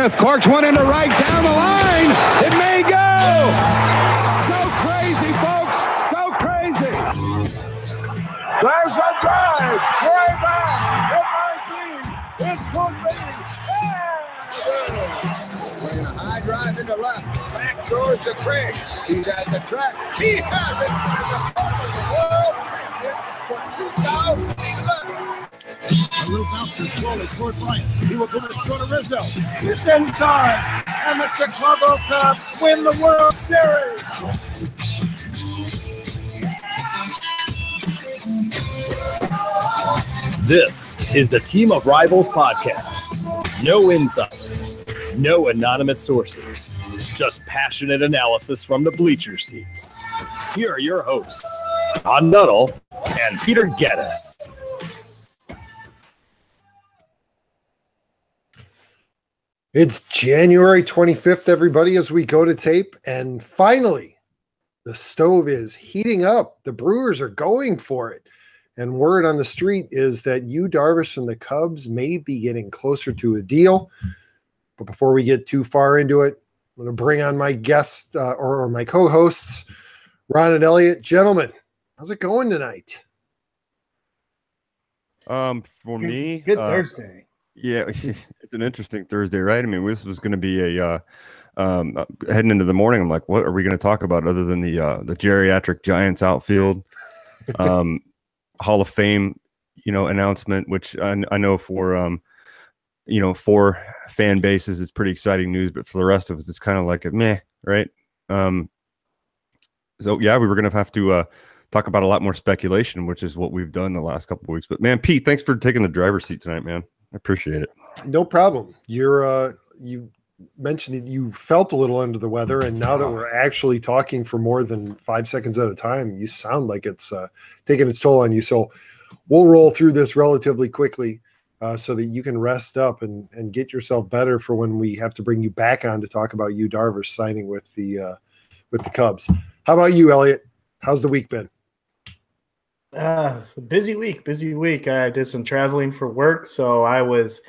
Smith corks one into right down the line. It may go. Go crazy, folks. Go crazy. There's the drive. Way back. It might be. It could be. Playing a high drive into left. Back towards the Craig. He's at the track. He has it. And the world champion for 2011. A little bouncer slowly toward right. He will put it in front of Rizzo. It's in time. And the Chicago Cubs win the World Series. This is the Team of Rivals podcast. No insiders, no anonymous sources, just passionate analysis from the bleacher seats. Here are your hosts, Don Nuttall and Peter Geddes. It's January 25th, everybody, as we go to tape. And finally, the stove is heating up. The Brewers are going for it. And word on the street is that Darvish and the Cubs may be getting closer to a deal. But before we get too far into it, I'm going to bring on my guests or my co-hosts, Ron and Elliot. Gentlemen, how's it going tonight? For me, good Thursday. Yeah, it's an interesting Thursday, right? I mean, this was going to be a heading into the morning. I'm like, what are we going to talk about other than the geriatric Giants outfield, Hall of Fame, announcement, which I know for for fan bases, it's pretty exciting news, but for the rest of us, it's kind of like a meh, right? So yeah, we were going to have to talk about a lot more speculation, which is what we've done the last couple of weeks. But man, Pete, thanks for taking the driver's seat tonight, man. I appreciate it. No problem. You mentioned that you felt a little under the weather, and now that we're actually talking for more than 5 seconds at a time, you sound like it's taking its toll on you. So we'll roll through this relatively quickly so that you can rest up and get yourself better for when we have to bring you back on to talk about Darvish signing with the Cubs. How about you, Elliot? How's the week been? Busy week. I did some traveling for work, so I was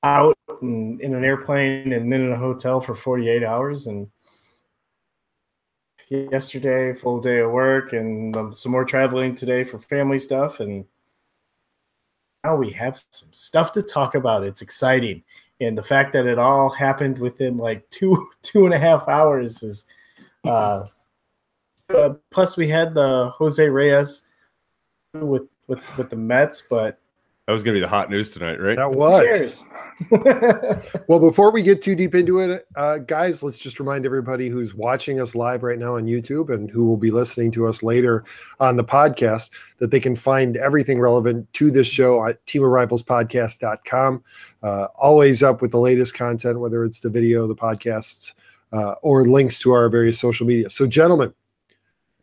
out in an airplane and then in a hotel for 48 hours. And yesterday, full day of work, and some more traveling today for family stuff. And now we have some stuff to talk about. It's exciting, and the fact that it all happened within like two and a half hours is. Plus, we had the Jose Reyes with the Mets, but that was going to be the hot news tonight, right? That was. Well, before we get too deep into it, guys, let's just remind everybody who's watching us live right now on YouTube and who will be listening to us later on the podcast that they can find everything relevant to this show at teamofrivalspodcast.com. Always up with the latest content, whether it's the video, the podcasts, or links to our various social media. So, gentlemen,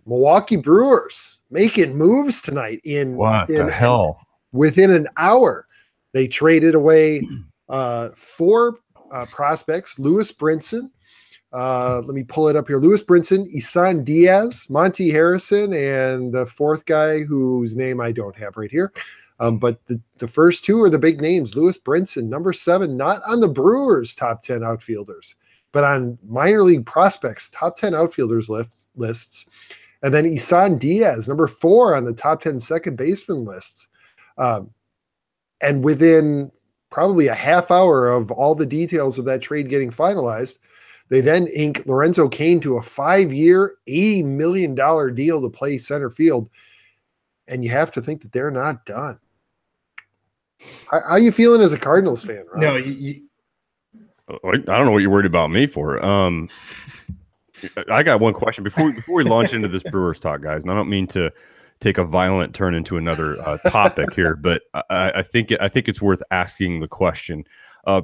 Milwaukee Brewers making moves tonight the hell? Within an hour. They traded away 4 prospects. Lewis Brinson. Let me pull it up here. Lewis Brinson, Isan Diaz, Monty Harrison, and the 4th guy whose name I don't have right here. But the first 2 are the big names. Lewis Brinson, number 7, not on the Brewers' top 10 outfielders, but on minor league prospects, top 10 outfielders lists. And then Isan Diaz, number 4 on the top 10 second baseman lists. And within probably a half hour of all the details of that trade getting finalized, they then ink Lorenzo Cain to a 5-year, $80 million deal to play center field. And you have to think that they're not done. How are you feeling as a Cardinals fan, Rob? No, I don't know what you're worried about me for. I got one question before we launch into this Brewers talk, guys. And I don't mean to take a violent turn into another topic here, but I think it's worth asking the question.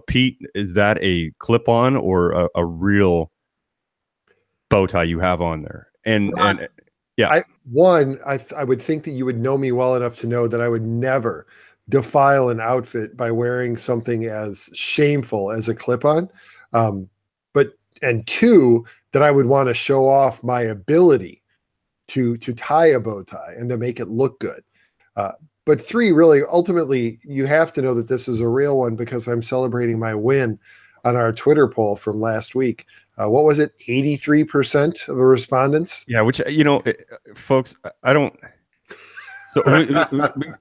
Pete, is that a clip-on or a real bow tie you have on there? And yeah, I would think that you would know me well enough to know that I would never defile an outfit by wearing something as shameful as a clip-on. And 2, that I would want to show off my ability to tie a bow tie and to make it look good. But 3, really, ultimately, you have to know that this is a real one because I'm celebrating my win on our Twitter poll from last week. What was it? 83% of the respondents. Yeah, which folks, I don't. So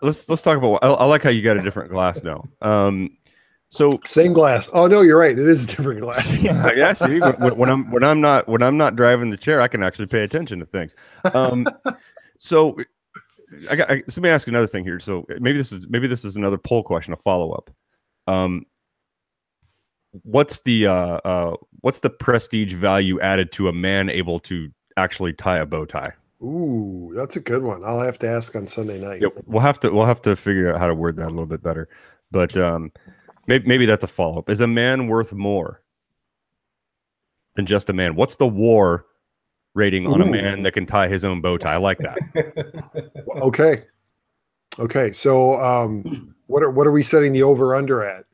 let's talk about. I like how you got a different glass now. So same glass. Oh no, you're right. It is a different glass. Yeah. See, when I'm not driving the chair, I can actually pay attention to things. So let me ask another thing here. So maybe this is another poll question, a follow up. What's the prestige value added to a man able to actually tie a bow tie? Ooh, that's a good one. I'll have to ask on Sunday night. Yep. We'll have to figure out how to word that a little bit better. But maybe that's a follow up. Is a man worth more than just a man? What's the WAR rating on a man that can tie his own bow tie? I like that. Okay. So what are we setting the over under at?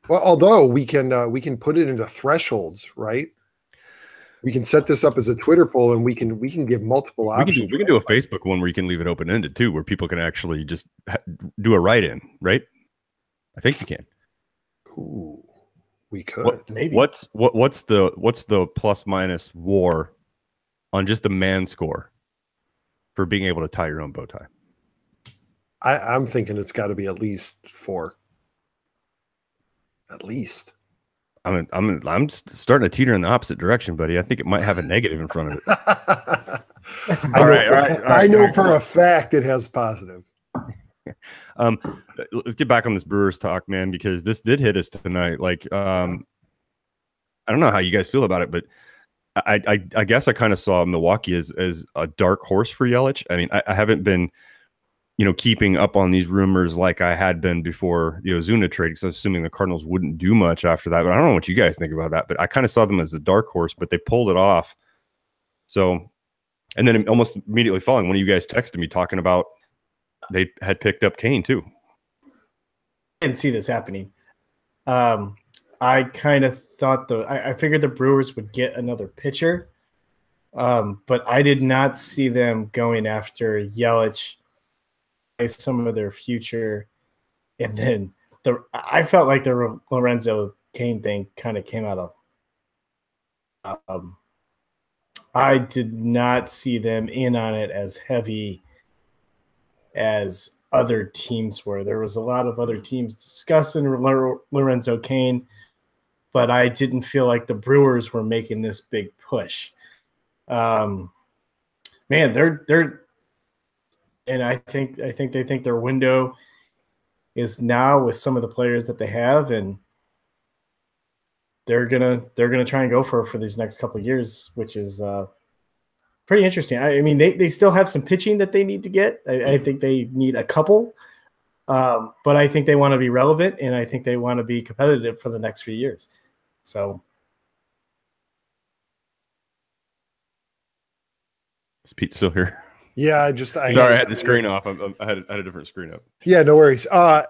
Well, although we can put it into thresholds, right? We can set this up as a Twitter poll, and we can give multiple options. We can do a Facebook one where you can leave it open ended too, where people can actually just do a write in, right? I think you can. Ooh, we could. Maybe. What's the plus minus WAR on just a man score for being able to tie your own bow tie? I'm thinking it's got to be at least 4. At least. I'm starting to teeter in the opposite direction, buddy. I think it might have a negative in front of it. I know for a fact it has positive. Let's get back on this Brewers talk, man, because this did hit us tonight. Like, I don't know how you guys feel about it, but I guess I kind of saw Milwaukee as a dark horse for Yelich. I mean, I haven't been, keeping up on these rumors like I had been before the Ozuna trade, because I was assuming the Cardinals wouldn't do much after that. But I don't know what you guys think about that. But I kind of saw them as a dark horse, but they pulled it off. So, and then almost immediately following, one of you guys texted me talking about they had picked up Kane too. I didn't see this happening. I kind of thought I figured the Brewers would get another pitcher, but I did not see them going after Yelich, some of their future, and then I felt like the Lorenzo Kane thing kind of came out of. I did not see them in on it as heavy as other teams were. There was a lot of other teams discussing Lorenzo Kane, but I didn't feel like the Brewers were making this big push. Man, they're and I think they think their window is now with some of the players that they have, and they're gonna try and go for these next couple of years, which is pretty interesting. I mean, they still have some pitching that they need to get. I think they need a couple, but I think they want to be relevant, and I think they want to be competitive for the next few years. So, is Pete still here? Yeah, I had the screen off. I had a different screen up. Yeah, no worries. I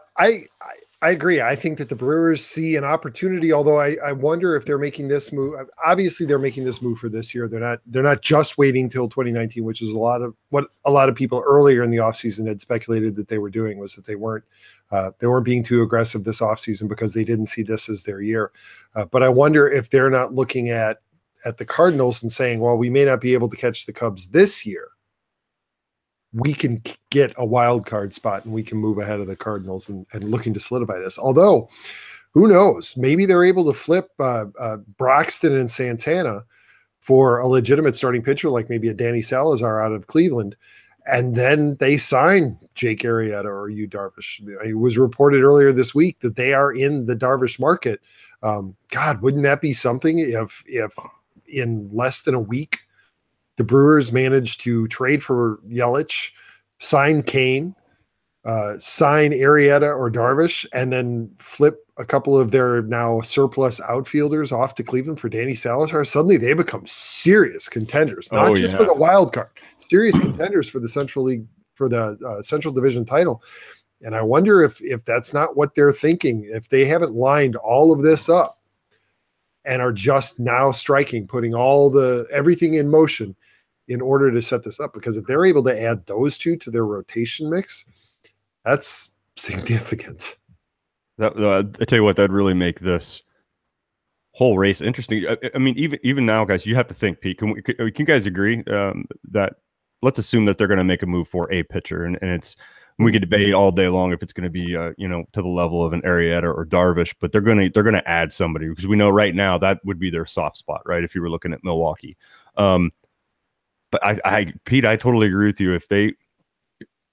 agree. I think that the Brewers see an opportunity, although I wonder if they're making this move. Obviously, they're making this move for this year. They're not just waiting till 2019, which is what a lot of people earlier in the offseason had speculated that they were doing, was that they weren't being too aggressive this offseason because they didn't see this as their year. But I wonder if they're not looking at the Cardinals and saying, well, we may not be able to catch the Cubs this year. We can get a wild card spot and we can move ahead of the Cardinals and looking to solidify this. Although, who knows? Maybe they're able to flip Broxton and Santana for a legitimate starting pitcher, like maybe a Danny Salazar out of Cleveland, and then they sign Jake Arrieta or Yu Darvish. It was reported earlier this week that they are in the Darvish market. God, wouldn't that be something if in less than a week the Brewers managed to trade for Yelich, sign Kane, sign Arrieta or Darvish, and then flip a couple of their now surplus outfielders off to Cleveland for Danny Salazar? Suddenly they become serious contenders, not just for the wild card, serious contenders for the Central League, for the Central Division title. And I wonder if that's not what they're thinking, if they haven't lined all of this up and are just now striking, putting everything in motion in order to set this up. Because if they're able to add those two to their rotation mix, that's significant. I tell you what, that'd really make this whole race interesting. I mean, even now, guys, you have to think, Pete. Can you guys agree that let's assume that they're going to make a move for a pitcher, and it's we could debate all day long if it's going to be to the level of an Arrieta or Darvish, but they're going to add somebody because we know right now that would be their soft spot, right? If you were looking at Milwaukee, but Pete, I totally agree with you. If they,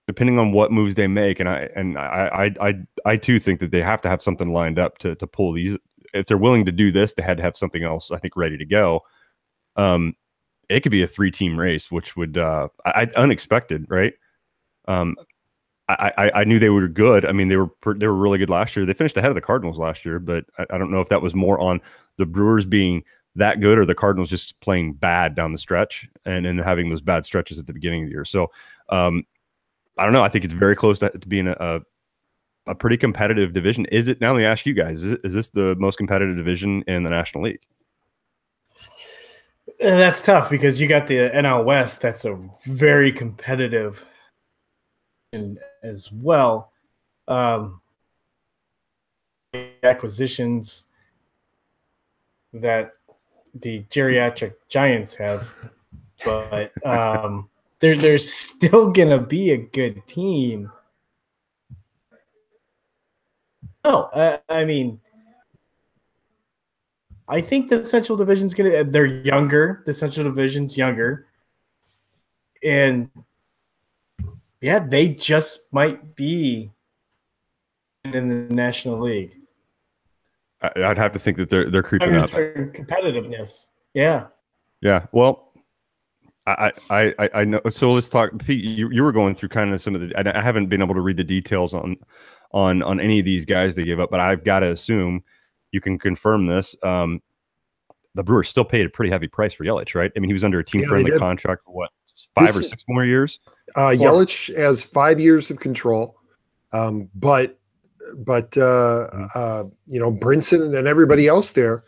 depending on what moves they make, and I too think that they have to have something lined up to pull these. If they're willing to do this, they had to have something else, I think, ready to go. It could be a 3-team race, which would unexpected, right? I knew they were good. I mean, they were really good last year. They finished ahead of the Cardinals last year, but I don't know if that was more on the Brewers being that good or the Cardinals just playing bad down the stretch and having those bad stretches at the beginning of the year. So I don't know. I think it's very close to being a pretty competitive division. Is it? Now let me ask you guys, is this the most competitive division in the National League? That's tough because you got the NL West. That's a very competitive as well. Acquisitions that the geriatric Giants have, but there's still gonna be a good team. No, I mean, I think the Central Division's gonna. They're younger. The Central Division's younger, and yeah, they just might be in the National League. I'd have to think that they're creeping up for competitiveness. Yeah. Yeah. Well, I know. So let's talk. Pete, you were going through kind of some of the. I haven't been able to read the details on any of these guys they give up, but I've got to assume you can confirm this. The Brewers still paid a pretty heavy price for Yelich, right? I mean, he was under a team-friendly contract for what, 5 or 6 more years? Yelich has 5 years of control, but Brinson and everybody else there,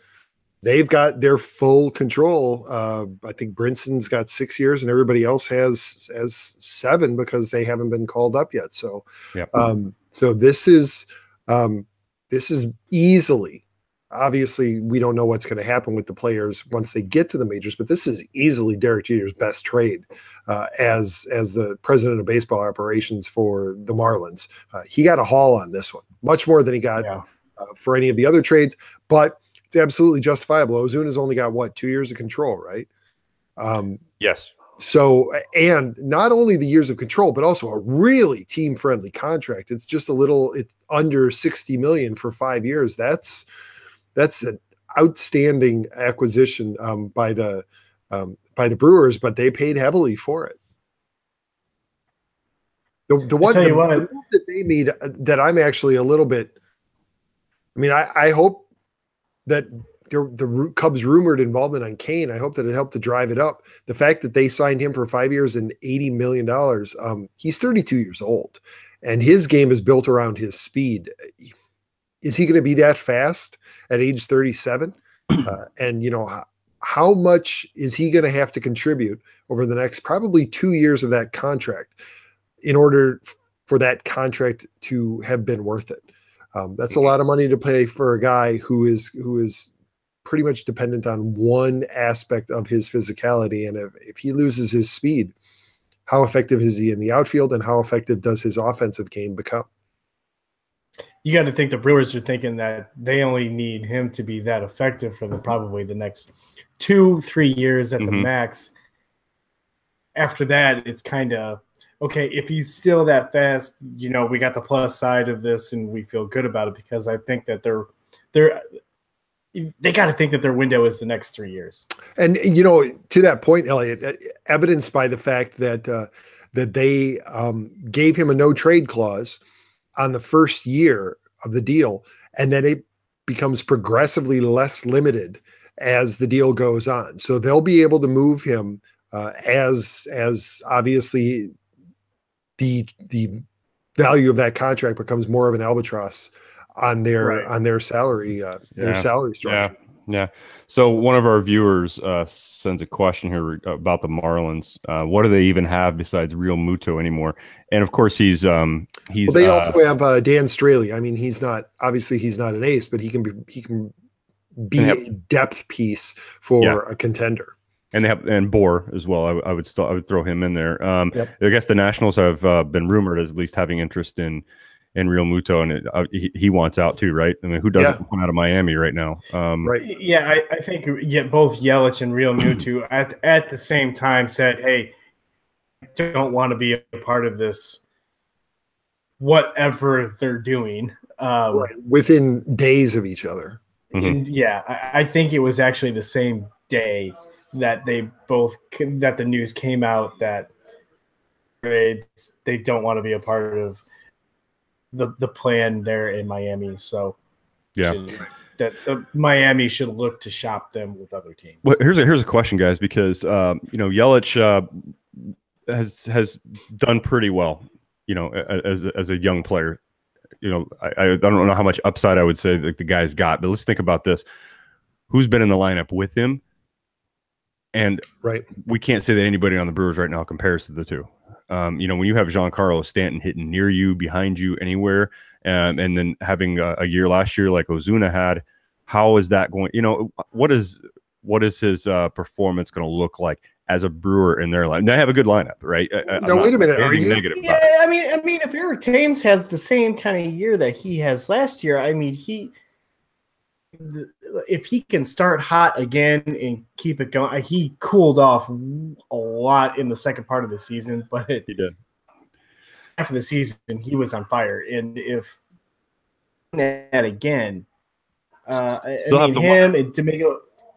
they've got their full control. I think Brinson's got 6 years, and everybody else has 7 because they haven't been called up yet. So, yep. So this is easily. Obviously, we don't know what's going to happen with the players once they get to the majors, but this is easily Derek Jeter's best trade as the president of baseball operations for the Marlins. He got a haul on this one, much more than he got for any of the other trades, but it's absolutely justifiable. Ozuna's only got, 2 years of control, right? Yes. So, and not only the years of control, but also a really team-friendly contract. It's just it's under $60 million for 5 years. That's an outstanding acquisition by the Brewers, but they paid heavily for it. The one that they made that I'm actually a little bit. I mean, I hope that the Cubs' rumored involvement on Kane, I hope that it helped to drive it up. The fact that they signed him for 5 years and $80 million, he's 32 years old, and his game is built around his speed. Is he going to be that fast at age 37? And, how much is he going to have to contribute over the next probably 2 years of that contract in order for that contract to have been worth it? That's a lot of money to pay for a guy who is pretty much dependent on one aspect of his physicality. And if he loses his speed, how effective is he in the outfield, and how effective does his offensive game become? You got to think the Brewers are thinking that they only need him to be that effective for probably the next 2-3 years at the max. After that, it's kind of, okay, if he's still that fast, we got the plus side of this and we feel good about it, because I think that they got to think that their window is the next 3 years. And, to that point, Elliot, evidenced by the fact that they gave him a no trade clause on the first year of the deal, and then it becomes progressively less limited as the deal goes on. So they'll be able to move him as obviously the value of that contract becomes more of an albatross on their salary salary structure. Yeah. So one of our viewers sends a question here about the Marlins. What do they even have besides Real Muto anymore? And of course, he's. Well, they also have Dan Straley. I mean, he's not an ace, but he can be a depth piece for a contender. And they have Bohr as well. I would throw him in there. I guess the Nationals have been rumored as at least having interest in Real Muto, and he wants out too, right? I mean, who doesn't come out of Miami right now? Right. Yeah, I think both Yelich and Real Muto at the same time said, "Hey, I don't want to be a part of this, whatever they're doing." Within days of each other. And I think it was actually the same day that that the news came out that they don't want to be a part of the plan there in Miami. So that Miami should look to shop them with other teams. Well, here's a question, guys, because Yelich has done pretty well, as a young player. I don't know how much upside I would say that the guy's got, but let's think about this. Who's been in the lineup with him? And we can't say that anybody on the Brewers right now compares to the two. When you have Giancarlo Stanton hitting near you, behind you, anywhere, and then having a year last year like Ozuna had, how is that going? What is his performance going to look like as a Brewer in their lineup? They have a good lineup, right? No, wait a minute. Are you negative? Yeah, I mean, if Eric Thames has the same kind of year that he has last year, I mean, if he can start hot again and keep it going, he cooled off a lot in the second part of the season, but he did. After the season, he was on fire, and if that again, him and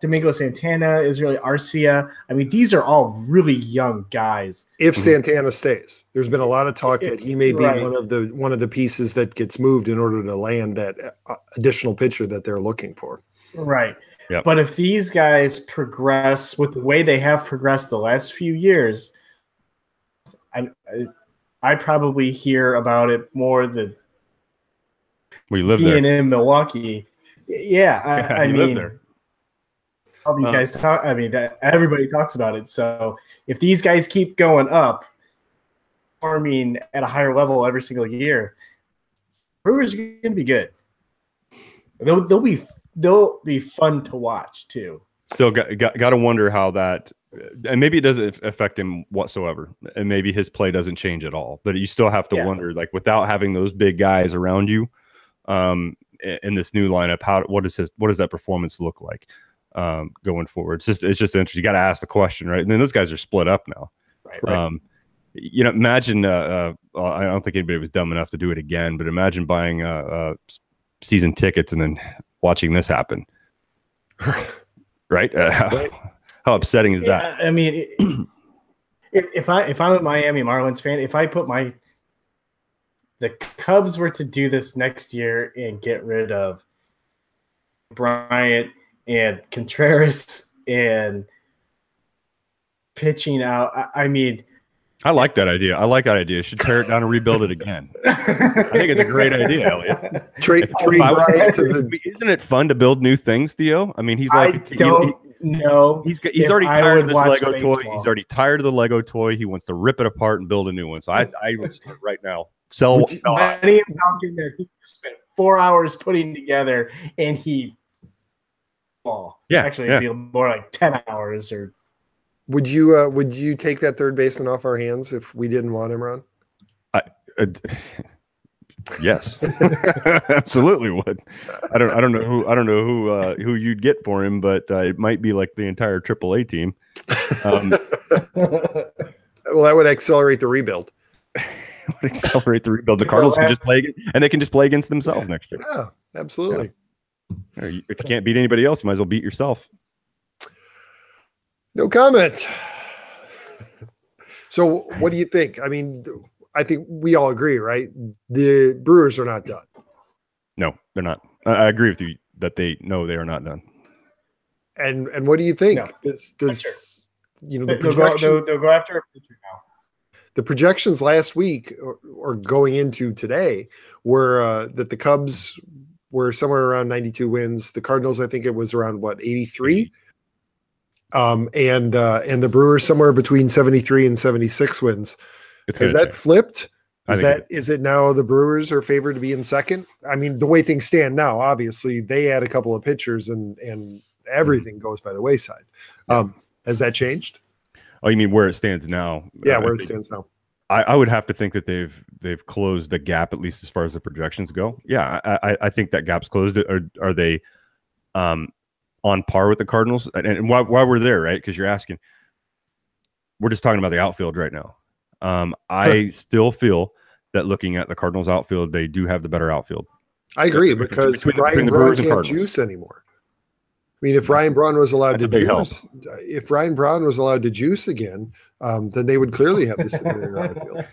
Domingo Santana, Israeli Arcia. I mean, these are all really young guys. If Santana stays, there's been a lot of talk that he may be one of the pieces that gets moved in order to land that additional pitcher that they're looking for. Right. Yep. But if these guys progress with the way they have progressed the last few years, I probably hear about it more than we live being there in Milwaukee. Yeah, I mean. Live there. All these guys talk. I mean, everybody talks about it. So if these guys keep going up, farming at a higher level every single year, Brewers are going to be good. They'll be fun to watch too. Still got to wonder how that, and maybe it doesn't affect him whatsoever, and maybe his play doesn't change at all. But you still have to wonder, like, without having those big guys around you, in this new lineup, what does that performance look like? Going forward, it's just interesting. You got to ask the question, right? And then those guys are split up now. Right. Imagine. I don't think anybody was dumb enough to do it again, but imagine buying season tickets and then watching this happen. Right? How upsetting is that? I mean, if I'm a Miami Marlins fan, if I put the Cubs were to do this next year and get rid of Bryant and Contreras and pitching out. I mean, I like that idea. Should tear it down and rebuild it again. I think it's a great idea, Elliot. Isn't it fun to build new things, Theo? I mean, he's like, he's already tired of this Lego toy. He's already tired of the Lego toy. He wants to rip it apart and build a new one. So I would start right now. Sell money Falcon that he spent 4 hours putting together, and he. Actually, it'd be more like 10 hours. Or would you take that third baseman off our hands if we didn't want him, Ron? Yes, absolutely would. I don't know who you'd get for him, but it might be like the entire AAA team. Well, that would accelerate the rebuild. The Cardinals can just play, and they can just play against themselves next year. Yeah, absolutely. Yeah. If you can't beat anybody else, you might as well beat yourself. No comment. So what do you think? I mean, I think we all agree, right? The Brewers are not done. No, they're not. I agree with you that they are not done. And what do you think? No, does they'll go after a pitcher now. The projections last week or going into today were that the Cubs were somewhere around 92 wins. The Cardinals, I think it was around 83. And the Brewers somewhere between 73 and 76 wins. Has that flipped? Is it now the Brewers are favored to be in second? I mean, the way things stand now, obviously they had a couple of pitchers and everything goes by the wayside. Has that changed? Oh, you mean where it stands now? Yeah, where it stands now. I would have to think that they've closed the gap, at least as far as the projections go. Yeah, I think that gap's closed. Are they on par with the Cardinals? And while we're there, right? Because you're asking, we're just talking about the outfield right now. I still feel that looking at the Cardinals outfield, they do have the better outfield. I agree, because Ryan Braun can't juice anymore. I mean, if Ryan Braun was allowed to juice again, then they would clearly have the superior outfield.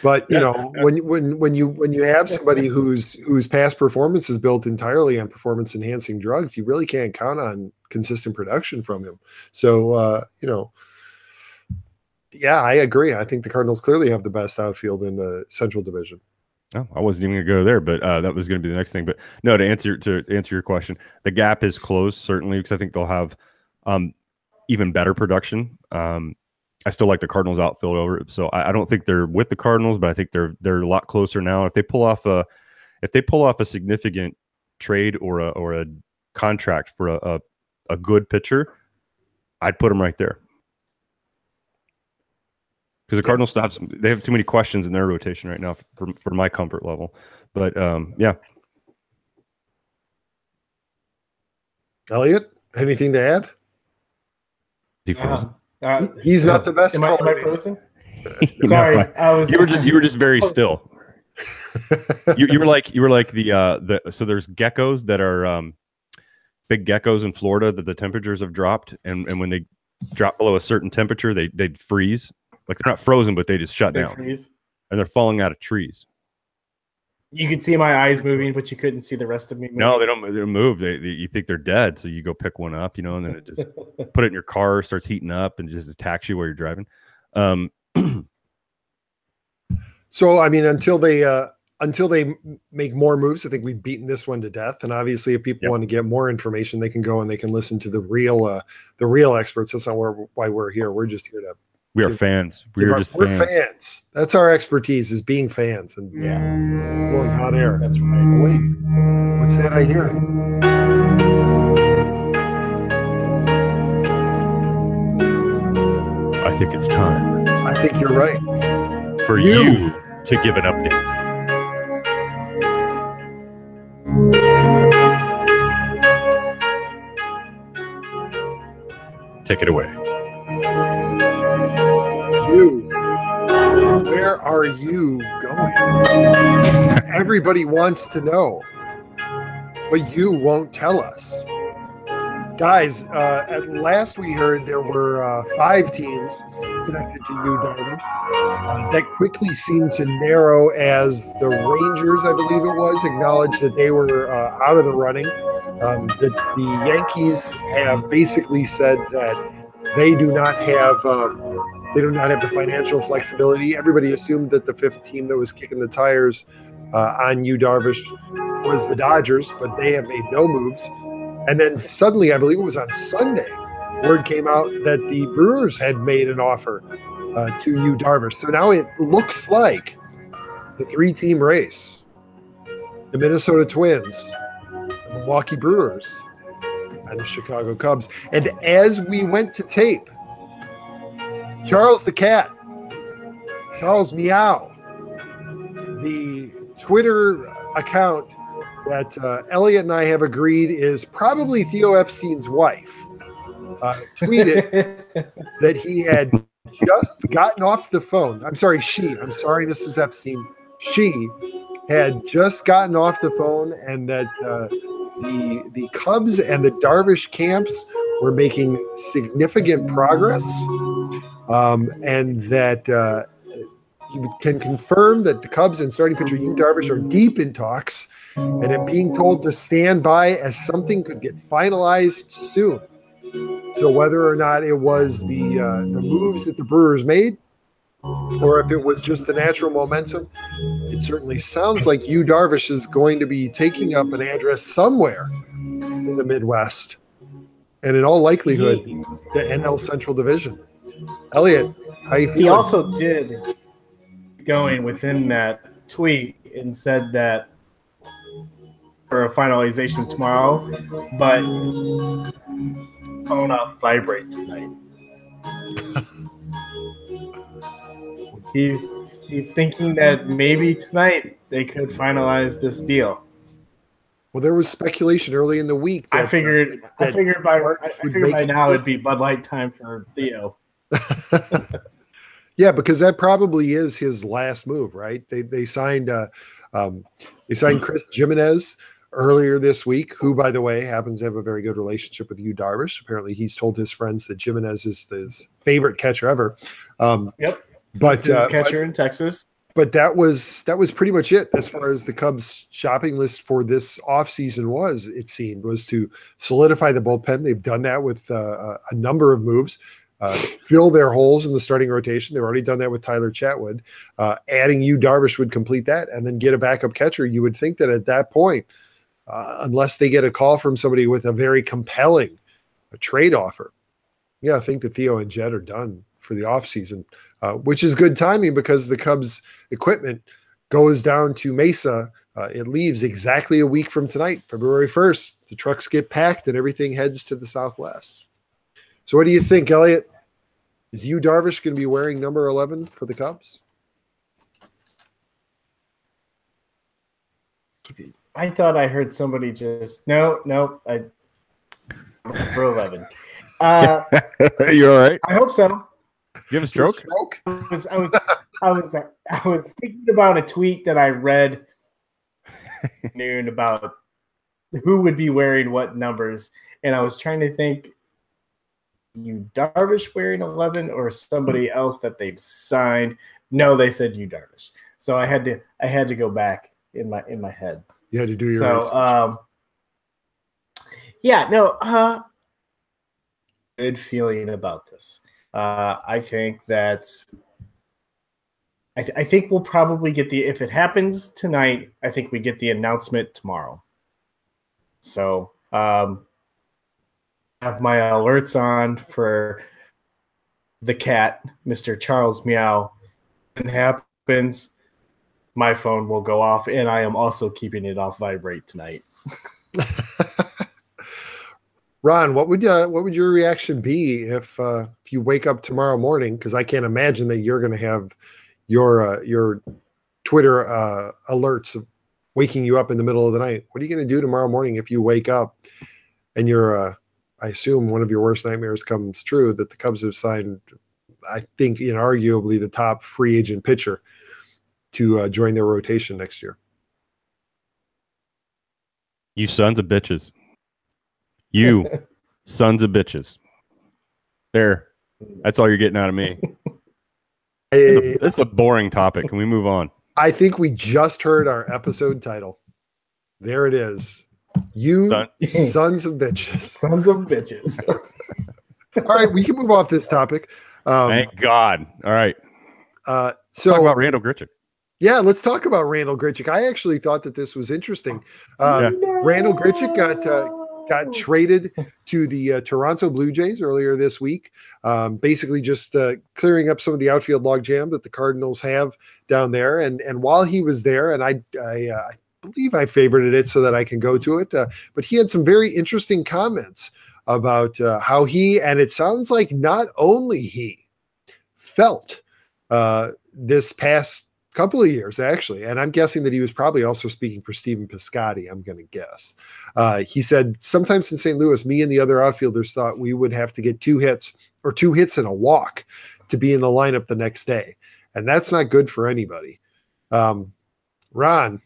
But you know, when you have somebody whose past performance is built entirely on performance enhancing drugs, you really can't count on consistent production from him. So you know. Yeah, I agree. I think the Cardinals clearly have the best outfield in the Central Division. Oh, I wasn't even going to go there, but that was going to be the next thing. But no, to answer your question, the gap is closed certainly, because I think they'll have even better production. I still like the Cardinals outfield over it, so I don't think they're with the Cardinals, but I think they're a lot closer now. If they pull off a significant trade or a contract for a good pitcher, I'd put them right there. Because the Cardinals still they have too many questions in their rotation right now for my comfort level. But yeah. Elliot, anything to add? Is he frozen? He's not the best. Am I frozen? Sorry, You were just very still. you were like the so there's geckos that are big geckos in Florida that the temperatures have dropped, and when they drop below a certain temperature, they'd freeze. Like they're not frozen, but they just shut down. Freeze. And they're falling out of trees. You could see my eyes moving, but you couldn't see the rest of me moving. No, they don't move. You think they're dead, so you go pick one up, you know, and then it just put it in your car, starts heating up, and just attacks you while you're driving. So, I mean, until they make more moves, I think we've beaten this one to death. And obviously, if people want to get more information, they can go and they can listen to the real experts. That's not why we're here. We're just here to. We are fans. We're fans. That's our expertise, is being fans and blowing hot air. That's right. Oh, wait, what's that I hear? I think it's time. I think you're right. For you to give an update. Take it away. Where are you going? Everybody wants to know, but you won't tell us. Guys, at last we heard there were 5 teams connected to you, Darvish. That quickly seemed to narrow as the Rangers, I believe it was, acknowledged that they were out of the running. The Yankees have basically said that they do not have the financial flexibility. Everybody assumed that the 5th team that was kicking the tires on you, Darvish, was the Dodgers, but they have made no moves. And then suddenly, I believe it was on Sunday, word came out that the Brewers had made an offer to you, Darvish. So now it looks like the 3-team race, the Minnesota Twins, the Milwaukee Brewers, and the Chicago Cubs. And as we went to tape, Charles the Cat, Charles Meow, the Twitter account that Elliot and I have agreed is probably Theo Epstein's wife, tweeted that he had just gotten off the phone. I'm sorry, Mrs. Epstein. She had just gotten off the phone, and that the Cubs and the Darvish camps were making significant progress, and that he can confirm that the Cubs and starting pitcher Yu Darvish are deep in talks, and am being told to stand by as something could get finalized soon. So whether or not it was the moves that the Brewers made, or if it was just the natural momentum, it certainly sounds like Yu Darvish is going to be taking up an address somewhere in the Midwest, and in all likelihood, the NL Central Division. Elliot, how you feeling? He also did. going within that tweet and said that for a finalization tomorrow, but phone up vibrate tonight. He's thinking that maybe tonight they could finalize this deal. Well, there was speculation early in the week. That, I figured by now it'd be Bud Light time for Theo. Yeah, because that probably is his last move, right? They signed Chris Jimenez earlier this week, who, by the way, happens to have a very good relationship with Yu Darvish. Apparently, he's told his friends that Jimenez is his favorite catcher ever. Yep, but his catcher in Texas. But that was pretty much it as far as the Cubs shopping list for this offseason was, it seemed, was to solidify the bullpen. They've done that with a number of moves, fill their holes in the starting rotation. They've already done that with Tyler Chatwood. Adding Yu Darvish would complete that, and then get a backup catcher. You would think that at that point, unless they get a call from somebody with a very compelling trade offer, I think that Theo and Jed are done for the offseason, which is good timing because the Cubs equipment goes down to Mesa. It leaves exactly a week from tonight, February 1st. The trucks get packed and everything heads to the Southwest. So what do you think, Elliot? Is Yu Darvish going to be wearing number 11 for the Cubs? I thought I heard somebody just no, I number 11. You all right? I hope so. You have a stroke? I was thinking about a tweet that I read noon about who would be wearing what numbers, and I was trying to think, Yu Darvish wearing 11 or somebody else that they've signed. No, they said Yu Darvish. So I had to go back in my head. You had to do your research. Good feeling about this. I think that I think we'll probably get if it happens tonight, I think we get the announcement tomorrow. So have my alerts on for the cat, Mr. Charles Meow. When it happens, my phone will go off, and I am also keeping it off vibrate tonight. Ron, what would your reaction be if you wake up tomorrow morning? Because I can't imagine that you're going to have your Twitter alerts waking you up in the middle of the night. What are you going to do tomorrow morning if you wake up and you're I assume one of your worst nightmares comes true, that the Cubs have signed, I think, arguably the top free agent pitcher to join their rotation next year? You sons of bitches. You sons of bitches. There. That's all you're getting out of me. It's a boring topic. Can we move on? I think we just heard our episode title. There it is. You sons of bitches. Sons of bitches. All right, we can move off this topic. Thank God. All right. So talk about Randall Grichuk. Yeah, let's talk about Randall Grichuk. I actually thought that this was interesting. Randall Grichuk got traded to the Toronto Blue Jays earlier this week, basically just clearing up some of the outfield logjam that the Cardinals have down there. And while he was there, and I believe I favorited it so that I can go to it, but he had some very interesting comments about how he, and it sounds like not only he, felt this past couple of years, actually. And I'm guessing that he was probably also speaking for Stephen Piscotty, I'm going to guess. He said, sometimes in St. Louis, me and the other outfielders thought we would have to get 2 hits and a walk to be in the lineup the next day. And that's not good for anybody. Ron,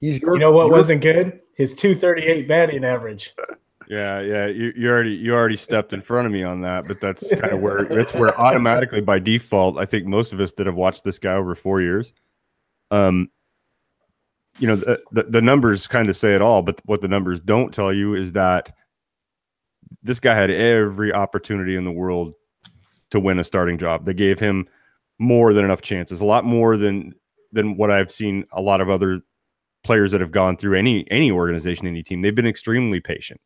he's your... You know what wasn't good? His .238 batting average. Yeah. You already stepped in front of me on that, but that's kind of where automatically by default, I think most of us that have watched this guy over 4 years, the numbers kind of say it all, but what the numbers don't tell you is that this guy had every opportunity in the world to win a starting job. They gave him more than enough chances, a lot more than what I've seen a lot of other players that have gone through any organization, any team. They've been extremely patient.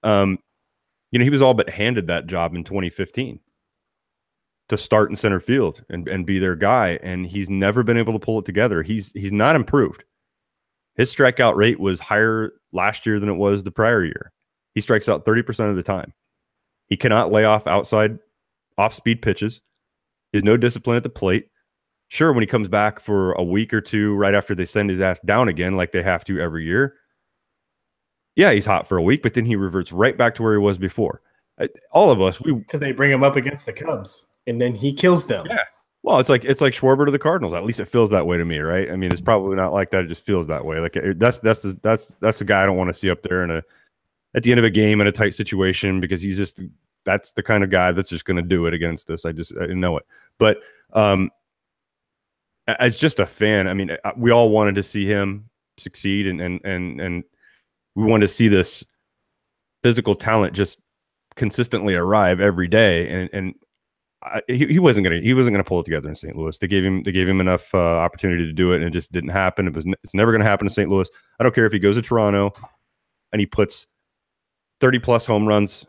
He was all but handed that job in 2015. to start in center field and be their guy, and he's never been able to pull it together. He's not improved. His strikeout rate was higher last year than it was the prior year. He strikes out 30% of the time. He cannot lay off off-speed pitches. He has no discipline at the plate. Sure, when he comes back for a week or two right after they send his ass down again, like they have to every year, yeah, he's hot for a week, but then he reverts right back to where he was before. All of us, because they bring him up against the Cubs, and then he kills them. Yeah. Well, it's like Schwarber to the Cardinals. At least it feels that way to me, right? I mean, it's probably not like that. It just feels that way. Like that's the guy I don't want to see up there at the end of a game in a tight situation, because that's the kind of guy that's just going to do it against us. I know it. But as just a fan, I mean, we all wanted to see him succeed, and we wanted to see this physical talent just consistently arrive every day, and he wasn't gonna pull it together in St. Louis. They gave him enough opportunity to do it, and it just didn't happen. It's never gonna happen in St. Louis. I don't care if he goes to Toronto and he puts 30 plus home runs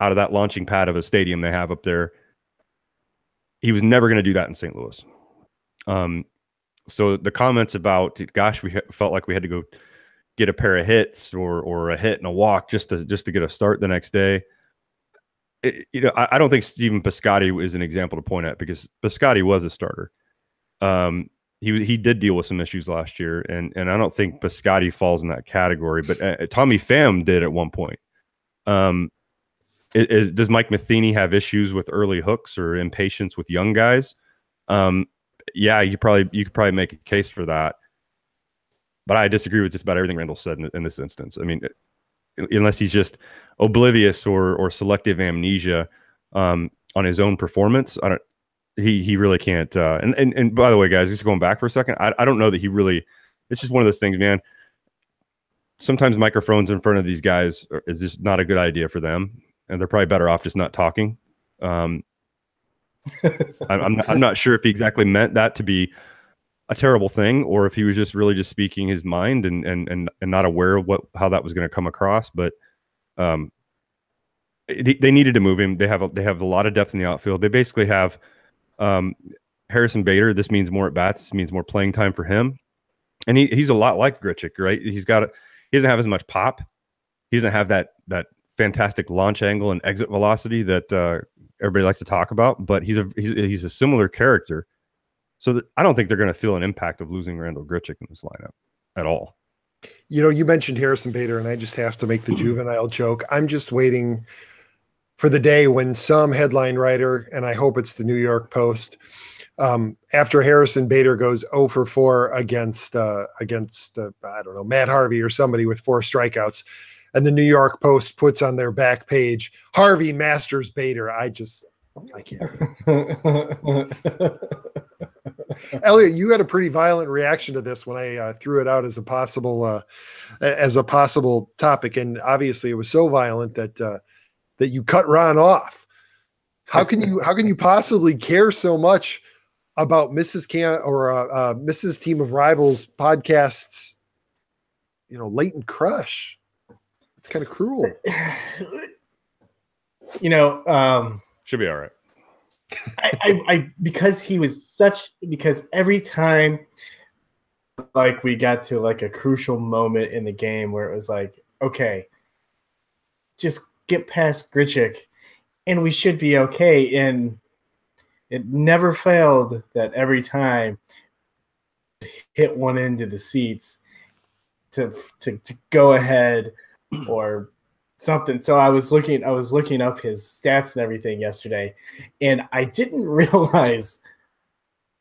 out of that launching pad of a stadium they have up there. He was never going to do that in St. Louis. So the comments about, gosh, we felt like we had to go get a pair of hits or a hit and a walk just to get a start the next day. I don't think Stephen Piscotty is an example to point at, because Piscotty was a starter. He did deal with some issues last year, and I don't think Piscotty falls in that category, but Tommy Pham did at one point. Does Mike Matheny have issues with early hooks or impatience with young guys? Yeah, you could probably make a case for that. But I disagree with just about everything Randall said in this instance. I mean, unless he's just oblivious or selective amnesia on his own performance, he really can't. And by the way, guys, just going back for a second, I don't know that he really. It's just one of those things, man. Sometimes microphones in front of these guys is just not a good idea for them, and they're probably better off just not talking. I'm not sure if he exactly meant that to be a terrible thing, or if he was just really just speaking his mind and not aware of how that was going to come across. But they needed to move him. They have a lot of depth in the outfield. They basically have Harrison Bader. This means more at bats. This means more playing time for him. And he's a lot like Grichuk, right? He doesn't have as much pop. He doesn't have that fantastic launch angle and exit velocity that everybody likes to talk about. But he's a similar character. So I don't think they're going to feel an impact of losing Randall Grichuk in this lineup at all. You mentioned Harrison Bader, and I just have to make the juvenile joke. I'm just waiting for the day when some headline writer, and I hope it's the New York Post, after Harrison Bader goes 0 for 4 against I don't know, Matt Harvey or somebody with 4 strikeouts, and the New York Post puts on their back page, Harvey masters Bader. I can't. Elliot, you had a pretty violent reaction to this when I threw it out as a possible topic, and obviously it was so violent that you cut Ron off. How can you possibly care so much about Mrs. Team of Rivals podcast's latent crush? It's kind of cruel. Should be all right. Because every time like we got to like a crucial moment in the game where it was like, okay, just get past Grichuk and we should be okay. And it never failed that every time hit one into the seats to go ahead or something. So I was looking up his stats and everything yesterday, and I didn't realize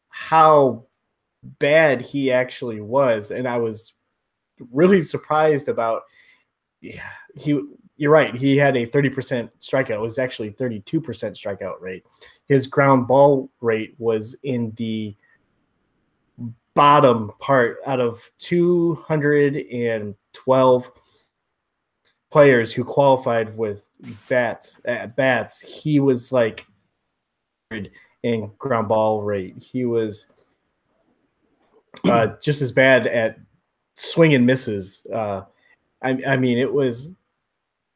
how bad he actually was, and I was really surprised about. You're right. He had a 30% strikeout. It was actually 32% strikeout rate. His ground ball rate was in the bottom part out of 212 players who qualified with bats. He was like in ground ball rate. He was just as bad at swing and misses. I mean, it was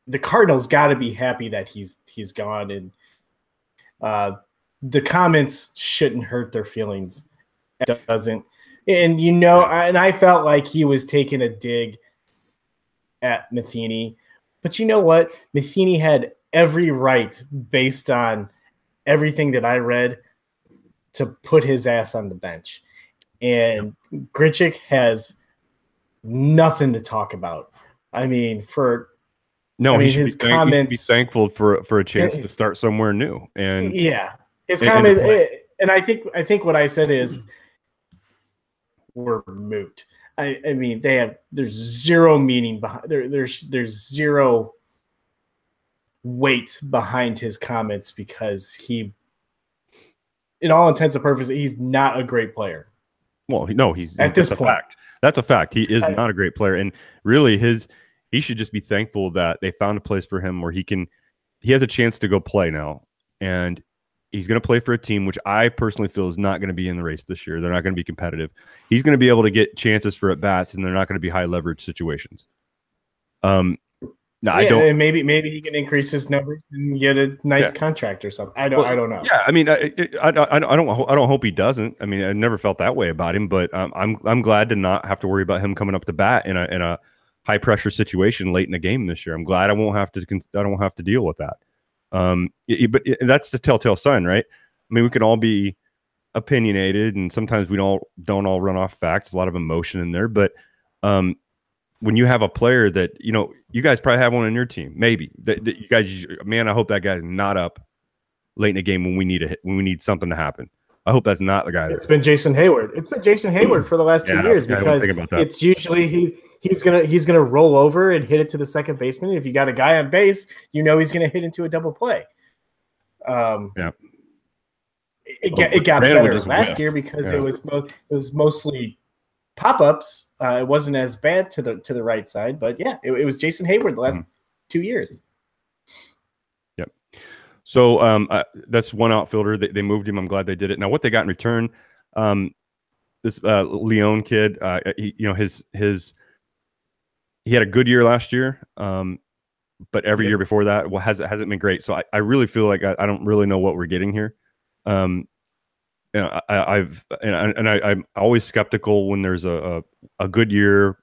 the Cardinals got to be happy that he's gone, and the comments shouldn't hurt their feelings. It doesn't. And, and I felt like he was taking a dig at Matheny. But you know what? Matheny had every right, based on everything that I read, to put his ass on the bench. And Grichuk has nothing to talk about. I mean, his comments. He should be thankful for a chance to start somewhere new. And his comment. And I think what I said is, we're moot. I mean, there's zero meaning behind. There's zero weight behind his comments, because he, in all intents and purposes, he's not a great player. Well, no, he's at this point. That's a fact. He is not a great player, and really, he should just be thankful that they found a place for him where he has a chance to go play now, and he's going to play for a team which I personally feel is not going to be in the race this year. They're not going to be competitive. He's going to be able to get chances for at bats, and they're not going to be high leverage situations. I don't. And maybe he can increase his numbers and get a nice contract or something. I don't know. Yeah, I mean, I don't hope he doesn't. I mean, I never felt that way about him, but I'm glad to not have to worry about him coming up to bat in a high pressure situation late in the game this year. I'm glad I don't have to deal with that. But that's the telltale sign, right? I mean, we can all be opinionated, and sometimes we don't all run off facts. A lot of emotion in there, but when you have a player that, you guys probably have one on your team, maybe that you guys, man, I hope that guy's not up late in a game when we need something to happen. I hope that's not the guy. It's been Jason Hayward. It's been Jason Hayward for the last 2 years, because it's usually he's gonna roll over and hit it to the second baseman. And if you got a guy on base, he's gonna hit into a double play. It got better last year because it was mostly pop-ups. It wasn't as bad to the right side, but it was Jason Hayward the last 2 years. Yep. So that's one outfielder. They moved him. I'm glad they did it. Now, what they got in return, this Leon kid, he had a good year last year, but every year before that hasn't been great. So I really feel like I don't really know what we're getting here. I'm always skeptical when there's a good year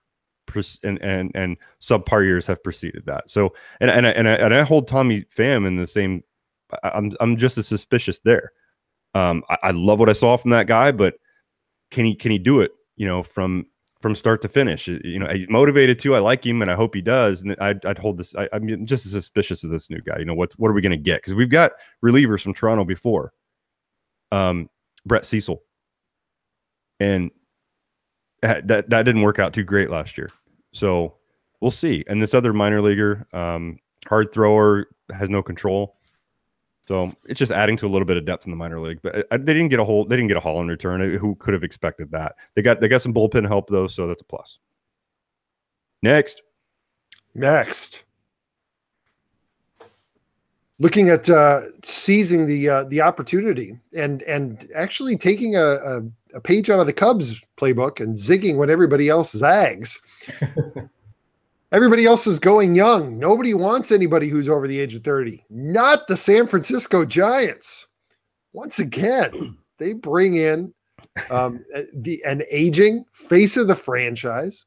and subpar years have preceded that. So and I hold Tommy Pham in the same. I'm just as suspicious there. I love what I saw from that guy, but can he do it? From start to finish. He's motivated too. I like him, and I hope he does. And I'd hold this. I'm just as suspicious of this new guy. What are we going to get? Because we've got relievers from Toronto before. Brett Cecil, and that didn't work out too great last year. So we'll see. And this other minor leaguer, hard thrower, has no control. So it's just adding to a little bit of depth in the minor league. But they didn't get a haul in return. Who could have expected that? They got some bullpen help though, so that's a plus. Next. Looking at seizing the opportunity and actually taking a page out of the Cubs playbook and zigging when everybody else zags. Everybody else is going young. Nobody wants anybody who's over the age of 30. Not the San Francisco Giants. Once again, they bring in an aging face of the franchise.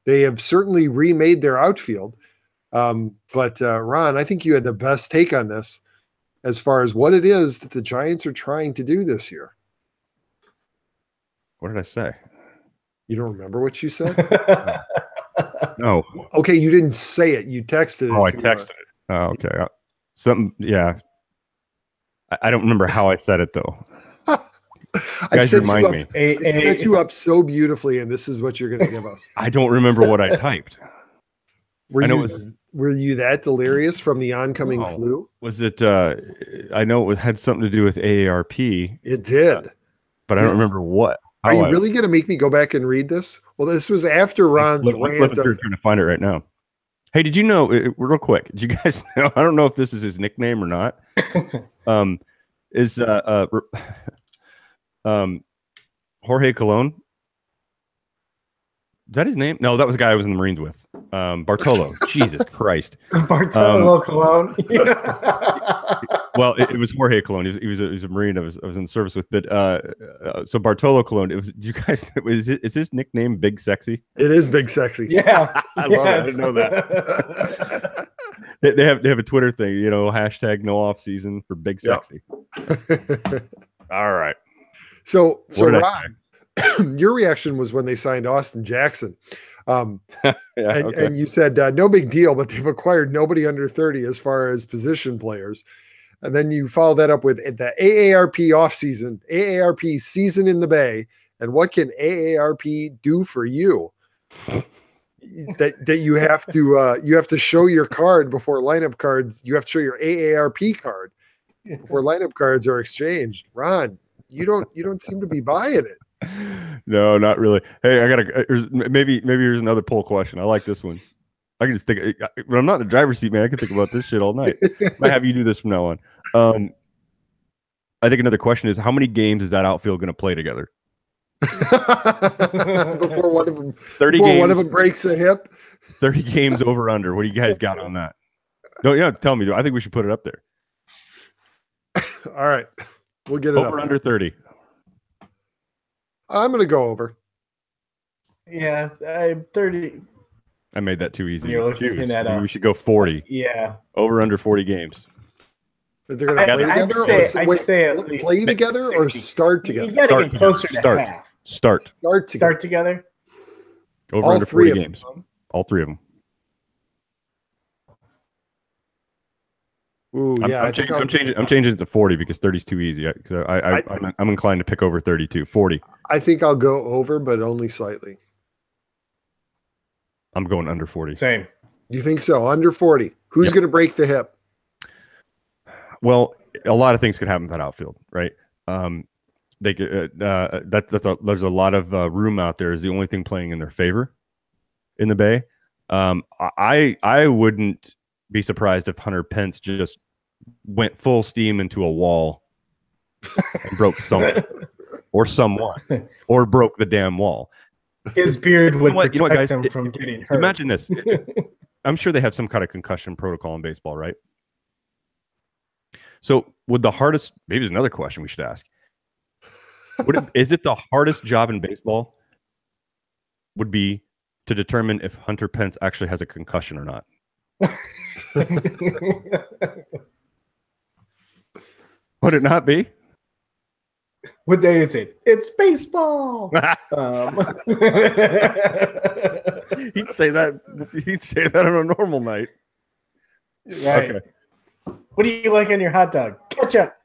They have certainly remade their outfield. But Ron, I think you had the best take on this as far as what it is that the Giants are trying to do this year. What did I say? You don't remember what you said? No. Okay, you didn't say it. You texted it. Oh, I texted it. Oh, okay. Yeah. I don't remember how I said it though. Guys, remind me. I set you up so beautifully, and this is what you're going to give us. I don't remember what I typed. Were you that delirious from the oncoming flu? Was it? I know it had something to do with AARP. It did, but I don't remember what. Are you really going to make me go back and read this? Well, this was after Ron's rant. Trying to find it right now. Hey, did you know? Real quick, did you guys know? I don't know if this is his nickname or not. Is Jorge Colon? Is that his name? No, that was the guy I was in the Marines with. Bartolo. Jesus Christ. Bartolo Colon. Well, it was Jorge Colon. He was a Marine. I was in the service with. But so Bartolo Colon. It was. Do you guys? Is his nickname Big Sexy? It is Big Sexy. Yeah, I love it. I didn't know that. They have a Twitter thing. Hashtag no off season for Big Sexy. All right. So Ron, your reaction was when they signed Austin Jackson. And you said no big deal, but they've acquired nobody under 30 as far as position players. And then you follow that up with the AARP offseason, AARP season in the Bay. And what can AARP do for you? that you have to show your card before lineup cards. You have to show your AARP card before lineup cards are exchanged. Ron, you don't seem to be buying it. No, not really. Hey, I gotta. Maybe here's another poll question. I like this one. I can just think when I'm not in the driver's seat, man. I can think about this shit all night. Might have you do this from now on. I think another question is how many games is that outfield going to play together? Before one of them, 30 games. One of them breaks a hip. 30 games over under. What do you guys got on that? No, tell me. I think we should put it up there. All right, we'll get it over under 30. I'm going to go over. Yeah, 30. I made that too easy. You're looking at Maybe we should go 40. Yeah. Over under 40 games. They're going to play together? I'd say at least play together 60. Or start together? You got to get closer to half. Start together. Over under 40 games. All three of them. Ooh, yeah, I'm changing it to 40 because 30 is too easy. Because I'm inclined to pick over 32. 40. I think I'll go over, but only slightly. I'm going under 40. Same. You think so? Under 40. Who's going to break the hip? Well, a lot of things could happen with that outfield, right? They could, there's a lot of room out there. Is the only thing playing in their favor in the Bay. I wouldn't be surprised if Hunter Pence just went full steam into a wall and broke something or someone or broke the damn wall. His beard would protect him from getting hurt. Imagine this. I'm sure they have some kind of concussion protocol in baseball, right? So would the hardest, maybe there's another question we should ask. Is it the hardest job in baseball would be to determine if Hunter Pence actually has a concussion or not? Would it not be? What day is it? It's baseball. He'd say that on a normal night. Right. Okay. What do you like on your hot dog? Ketchup.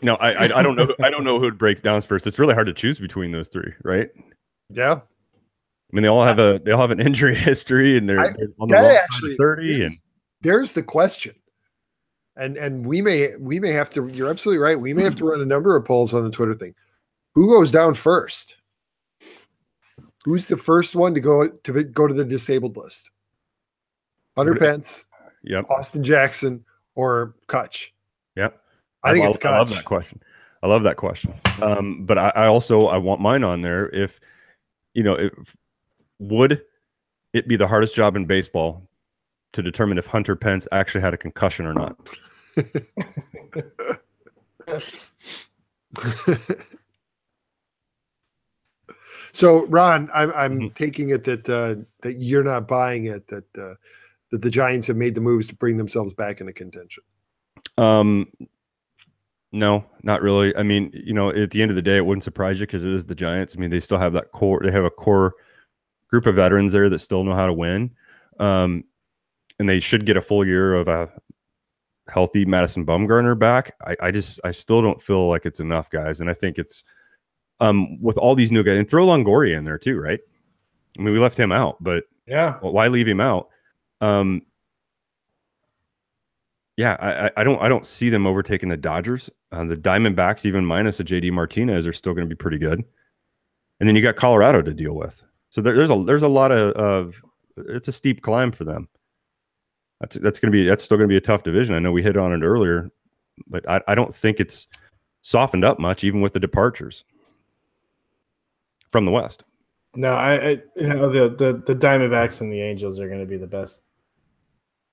No, I don't know. I don't know who breaks down first. It's really hard to choose between those three, right? Yeah. I mean, they all have an injury history, and they're on the wrong side of 30. And there's the question, and we may have to. You're absolutely right. We may have to run a number of polls on the Twitter thing. Who goes down first? Who's the first one to go to the disabled list? Hunter Pence, Austin Jackson, or Kutch? Yep. I think it's Kutch. I love that question. But I want mine on there. If would it be the hardest job in baseball to determine if Hunter Pence actually had a concussion or not? So, Ron, I'm taking it that you're not buying it, that the Giants have made the moves to bring themselves back into contention. No, not really. I mean, at the end of the day, it wouldn't surprise you because it is the Giants. I mean, they still have that core. They have a core group of veterans there that still know how to win. And they should get a full year of a healthy Madison Bumgarner back. I still don't feel like it's enough, guys. And I think it's with all these new guys, and throw Longoria in there too, right? I mean, we left him out, but why leave him out? Yeah, I don't see them overtaking the Dodgers. The Diamondbacks, even minus a JD Martinez, are still going to be pretty good. And then you got Colorado to deal with. So there's a lot of it's a steep climb for them. That's still going to be a tough division. I know we hit on it earlier, but I don't think it's softened up much, even with the departures from the West. No, the Diamondbacks and the Angels are going to be the best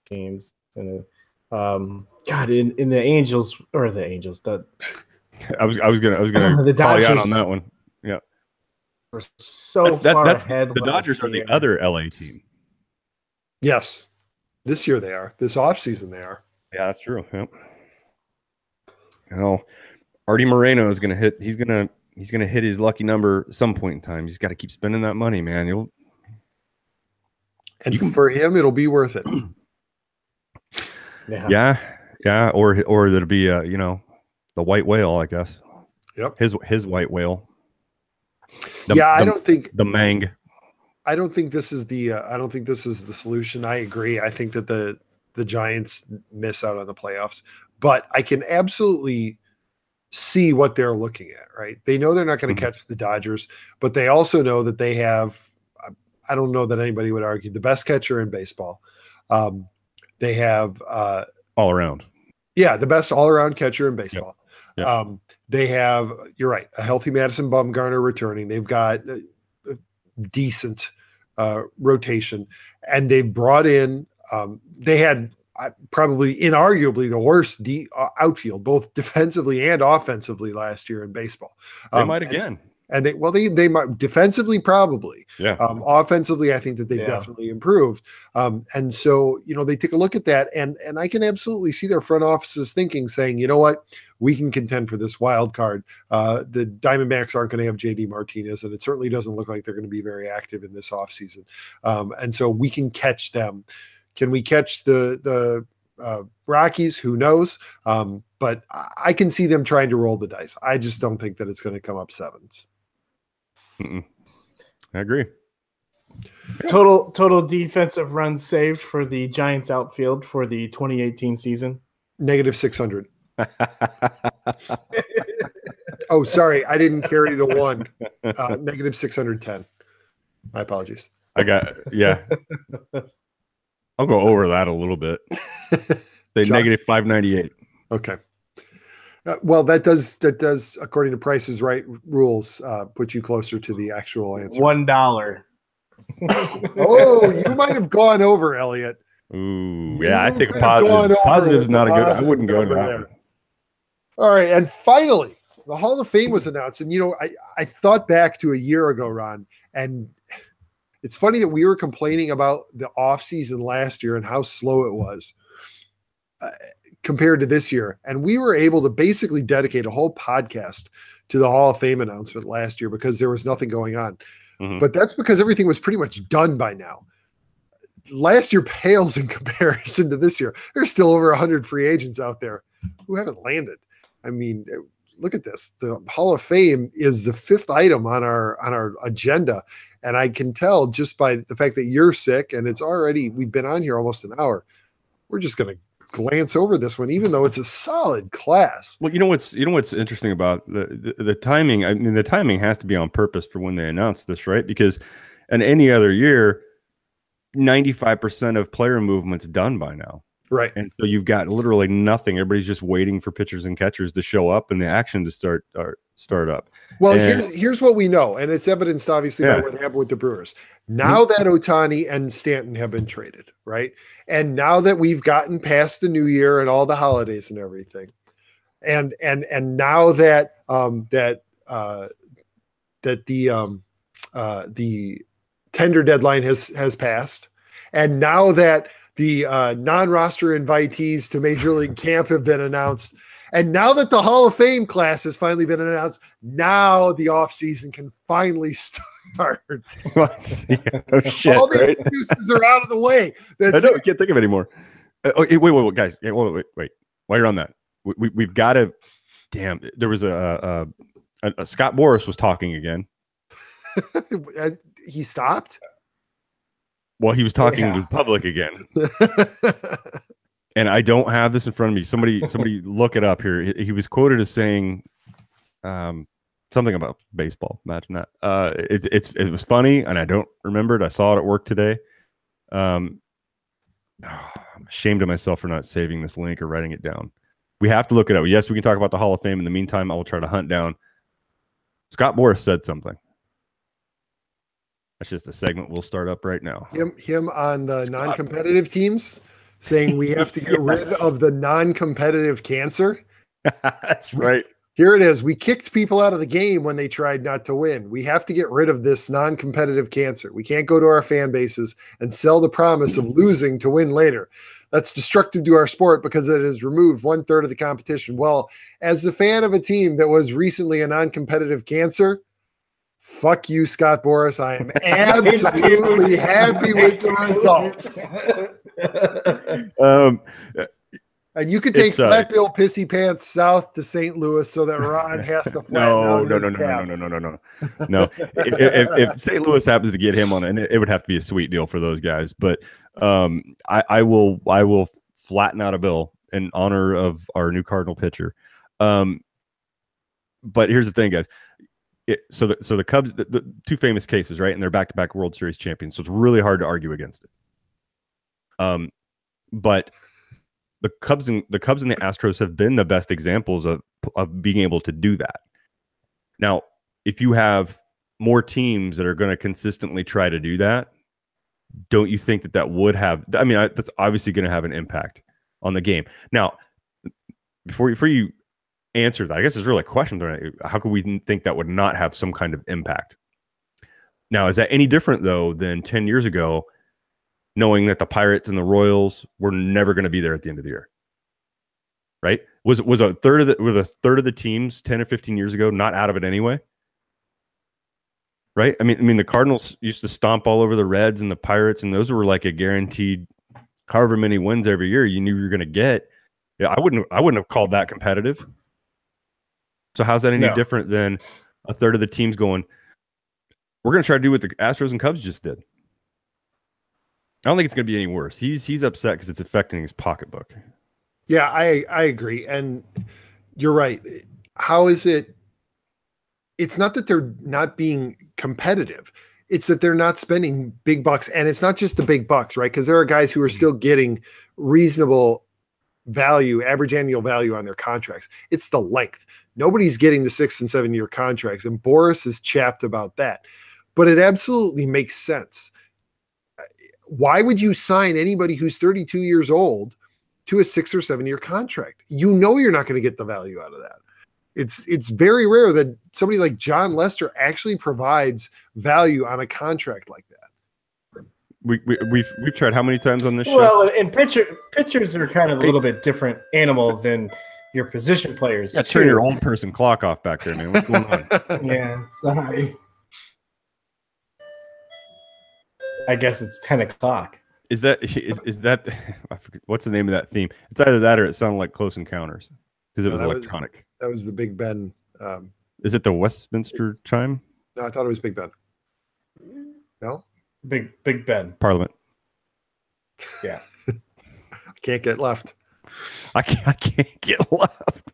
teams. And God, in the Angels or the Angels, that I was gonna the call you out Dodgers on that one. Yeah, were so far ahead. The Dodgers are the other LA team. Yes. This year they are. This offseason they are. Yeah, that's true. Yep. Well, Artie Moreno is gonna hit. He's gonna hit his lucky number at some point in time. He's got to keep spending that money, man. For him, it'll be worth it. Yeah. Or that'll be the white whale, I guess. Yep. His white whale. I don't think the Mang. I don't think this is the solution. I agree. I think that the Giants miss out on the playoffs, but I can absolutely see what they're looking at, right? They know they're not going to catch the Dodgers, but they also know that they have, I don't know that anybody would argue, the best catcher in baseball. They have all around. Yeah, the best all-around catcher in baseball. Yep. They have, you're right, a healthy Madison Bumgarner returning. They've got a decent rotation, and they've brought in, they had probably inarguably the worst outfield, both defensively and offensively last year in baseball. They might again. And they might defensively probably. Yeah. Offensively, I think that they've definitely improved. And so, they take a look at that, and I can absolutely see their front offices thinking, saying, you know what, we can contend for this wild card. The Diamondbacks aren't going to have JD Martinez, and it certainly doesn't look like they're going to be very active in this offseason. And so we can catch them. Can we catch the Rockies? Who knows? But I can see them trying to roll the dice. I just don't think that it's going to come up sevens. I agree. Total defensive runs saved for the Giants outfield for the 2018 season. -600. Oh, sorry. I didn't carry the one. -610. My apologies. I'll go over that a little bit. They -598. Okay. Well, that does, according to Price is Right rules, put you closer to the actual answer. $1. Oh, you might have gone over, Elliot. Ooh, yeah, I think positive's not a good. I wouldn't go there. All right, and finally, the Hall of Fame was announced, and I thought back to a year ago, Ron, and it's funny that we were complaining about the offseason last year and how slow it was. Compared to this year. And we were able to basically dedicate a whole podcast to the Hall of Fame announcement last year because there was nothing going on. But that's because everything was pretty much done by now. Last year pales in comparison to this year. There's still over 100 free agents out there who haven't landed. I mean, look at this. The Hall of Fame is the 5th item on our agenda. And I can tell just by the fact that you're sick and we've been on here almost an hour. We're just going to glance over this one, even though it's a solid class. Well, you know what's interesting about the timing. I mean, the timing has to be on purpose for when they announced this, right? Because in any other year, 95% of player movement's done by now, right? And so you've got literally nothing. Everybody's just waiting for pitchers and catchers to show up and the action to start up. Well, here's what we know, and it's evidenced obviously by what happened with the Brewers. Now that Ohtani and Stanton have been traded, right? And now that we've gotten past the new year and all the holidays and everything, and now that the tender deadline has passed, and now that the non-roster invitees to Major League Camp have been announced, and now that the Hall of Fame class has finally been announced, now the offseason can finally start. Oh, shit, all the excuses are out of the way. I can't think of it anymore. Wait, guys. Wait. While you're on that, we've got to. Damn, there was a Scott Boras was talking again. He stopped. Well, he was talking to the public again. And I don't have this in front of me. Somebody look it up here. He was quoted as saying something about baseball. Imagine that. It was funny, and I don't remember it. I saw it at work today. I'm ashamed of myself for not saving this link or writing it down. We have to look it up. Yes, we can talk about the Hall of Fame. In the meantime, I will try to hunt down. Scott Boras said something. That's just a segment we'll start up right now. Him on the non-competitive teams saying we have to get rid of the non-competitive cancer. That's right. Here it is. We kicked people out of the game when they tried not to win. We have to get rid of this non-competitive cancer. We can't go to our fan bases and sell the promise of losing to win later. That's destructive to our sport because it has removed 1/3 of the competition. Well, as a fan of a team that was recently a non-competitive cancer, fuck you, Scott Boras. I am absolutely happy with the results. And you could take Flat Bill Pissy Pants south to St. Louis so that Ron has to flatten out his cap. No. If St. Louis happens to get him on it, it would have to be a sweet deal for those guys. But I will flatten out a bill in honor of our new Cardinal pitcher. But here's the thing, guys. So the Cubs, the two famous cases, right? And they're back-to-back World Series champions. So it's really hard to argue against it. But the Cubs and the Astros have been the best examples of being able to do that. Now, if you have more teams that are going to consistently try to do that, don't you think that would have? I mean, that's obviously going to have an impact on the game. Now, before you answer that, I guess it's really a question. How could we think that would not have some kind of impact? Now, is that any different though than 10 years ago? Knowing that the Pirates and the Royals were never going to be there at the end of the year, right? Was a third of the teams 10 or 15 years ago not out of it anyway, right? I mean, the Cardinals used to stomp all over the Reds and the Pirates, and those were like a guaranteed however many wins every year you knew you were going to get. Yeah, I wouldn't have called that competitive. So how's that any different than a third of the teams going, we're going to try to do what the Astros and Cubs just did? I don't think it's going to be any worse. He's upset because it's affecting his pocketbook. Yeah, I agree. And you're right. How is it? It's not that they're not being competitive. It's that they're not spending big bucks. And it's not just the big bucks, right? Because there are guys who are still getting reasonable value, average annual value on their contracts. It's the length. Nobody's getting the 6 and 7 year contracts. And Boras is chapped about that. But it absolutely makes sense. Why would you sign anybody who's 32 years old to a 6 or 7 year contract? You know you're not going to get the value out of that. It's very rare that somebody like John Lester actually provides value on a contract like that. We've tried how many times on this show? Well, and pitchers are kind of a little bit different animal than your position players. Yeah, turn your own person clock off back there, man. What's going on? Yeah, sorry. I guess it's 10 o'clock. Is that I forget, what's the name of that theme? It's either that or it sounded like Close Encounters because it was electronic. That was the Big Ben. Is it the Westminster chime? No, I thought it was Big Ben. No? Big Ben. Parliament. Yeah. I can't get left. I can't get left.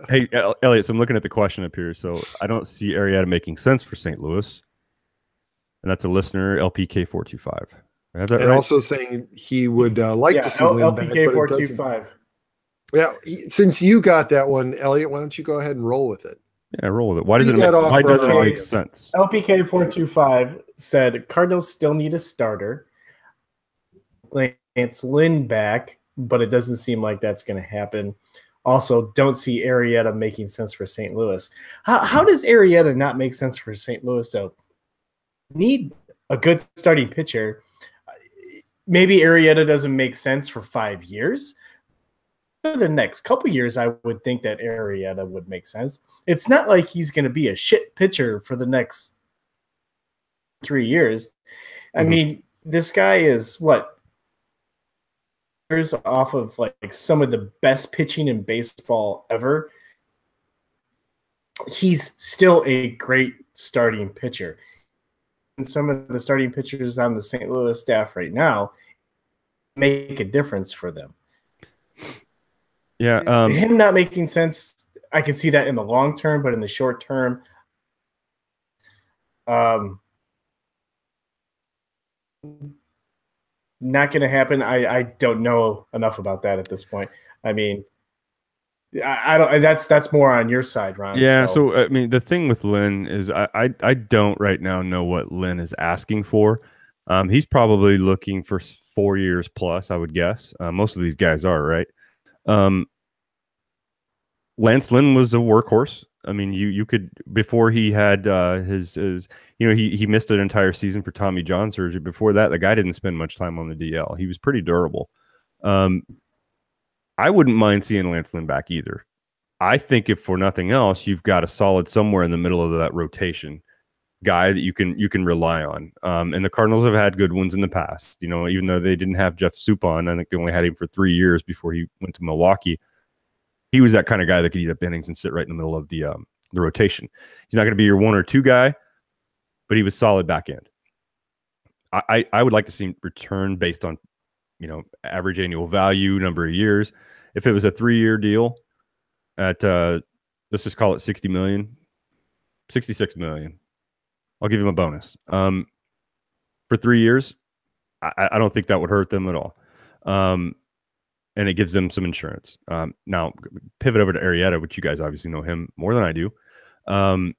Hey, Elliot, so I'm looking at the question up here. So I don't see Arrieta making sense for St. Louis. And that's a listener, LPK425. I have that and right? Also saying he would like to see Lynn back, LPK425. Yeah, since you got that one, Elliot, why don't you go ahead and roll with it? Yeah, roll with it. Why doesn't it make sense? LPK425 said Cardinals still need a starter. Lance Lynn back, but it doesn't seem like that's going to happen. Also, don't see Arrieta making sense for St. Louis. How does Arrieta not make sense for St. Louis, though? Need a good starting pitcher. Maybe Arrieta doesn't make sense for 5 years. For the next couple years, I would think that Arrieta would make sense. It's not like he's going to be a shit pitcher for the next 3 years. I mean, this guy is what? Years off of like some of the best pitching in baseball ever. He's still a great starting pitcher. And some of the starting pitchers on the St. Louis staff right now make a difference for them. Yeah. Him not making sense, I can see that in the long term, but in the short term, not going to happen. I don't know enough about that at this point. I mean, I don't. That's more on your side, Ron. Yeah. So I mean, the thing with Lynn is I don't right now know what Lynn is asking for. He's probably looking for 4 years plus, I would guess. Most of these guys are, right? Lance Lynn was a workhorse. I mean, you could, before he had his he missed an entire season for Tommy John surgery. Before that, the guy didn't spend much time on the DL. He was pretty durable. I wouldn't mind seeing Lance Lynn back either. I think if for nothing else, you've got a solid somewhere in the middle of that rotation guy that you can rely on. And the Cardinals have had good ones in the past. Even though they didn't have Jeff Suppan, I think they only had him for 3 years before he went to Milwaukee. He was that kind of guy that could eat up innings and sit right in the middle of the rotation. He's not going to be your 1 or 2 guy, but he was solid back end. I would like to see him return based on average annual value, number of years. If it was a 3-year deal at let's just call it 60 million, 66 million, I'll give him a bonus. For 3 years, I don't think that would hurt them at all. And it gives them some insurance. Now, pivot over to Arrieta, which you guys obviously know him more than I do. I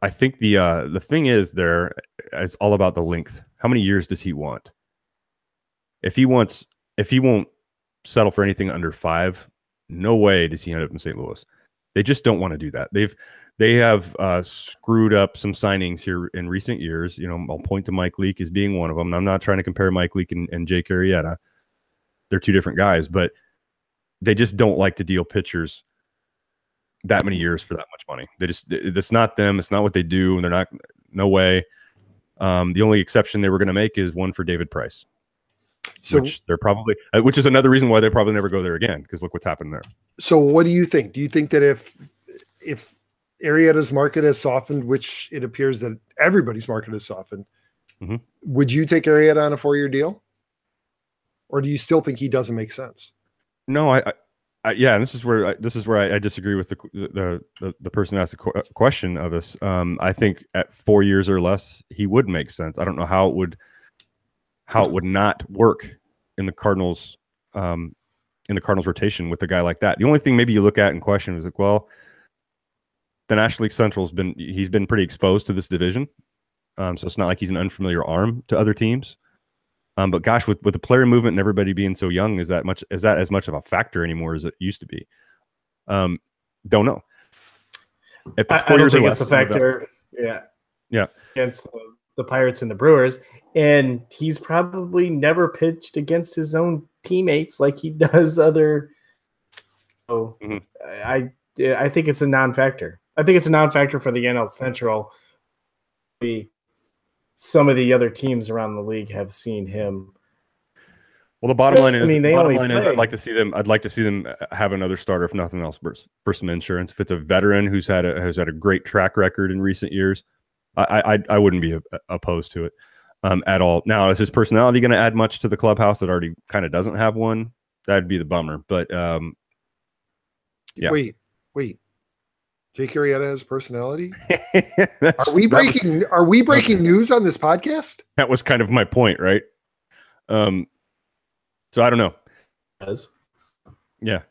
think the thing is there is all about the length. How many years does he want? If he won't settle for anything under 5, no way does he end up in St. Louis. They just don't want to do that. They have screwed up some signings here in recent years. I'll point to Mike Leake as being one of them. And I'm not trying to compare Mike Leake and Jake Arrieta. They're 2 different guys, but they just don't like to deal pitchers that many years for that much money. It's not them. It's not what they do. And they're not, no way. The only exception they were going to make is one for David Price. So which is another reason why they probably never go there again. Because look what's happened there. So what do you think? Do you think that if Arrieta's market has softened, which it appears that everybody's market has softened, would you take Arrieta on a 4-year deal? Or do you still think he doesn't make sense? No, yeah, and this is where I disagree with the person who asked the question of us. I think at 4 years or less, he would make sense. I don't know how it would not work in the Cardinals rotation with a guy like that. The only thing maybe you look at in question is the National League Central's he's been pretty exposed to this division, so it's not like he's an unfamiliar arm to other teams. But gosh, with the player movement and everybody being so young, is that as much of a factor anymore as it used to be? Don't know. If it's 4 years or less, it's a factor. Yeah. Against the Pirates and the Brewers, and he's probably never pitched against his own teammates like he does other. So I think it's a non-factor. I think it's a non-factor for the NL Central. Some of the other teams around the league have seen him. Well, the bottom line is, I'd like to see them have another starter, if nothing else, for some insurance. If it's a veteran who's had a great track record in recent years, I wouldn't be opposed to it at all. Now, is his personality going to add much to the clubhouse that already kind of doesn't have one? That'd be the bummer. But yeah. Wait. Jake Arrieta has personality? Are we breaking news on this podcast? That was kind of my point, right? So I don't know. Yeah.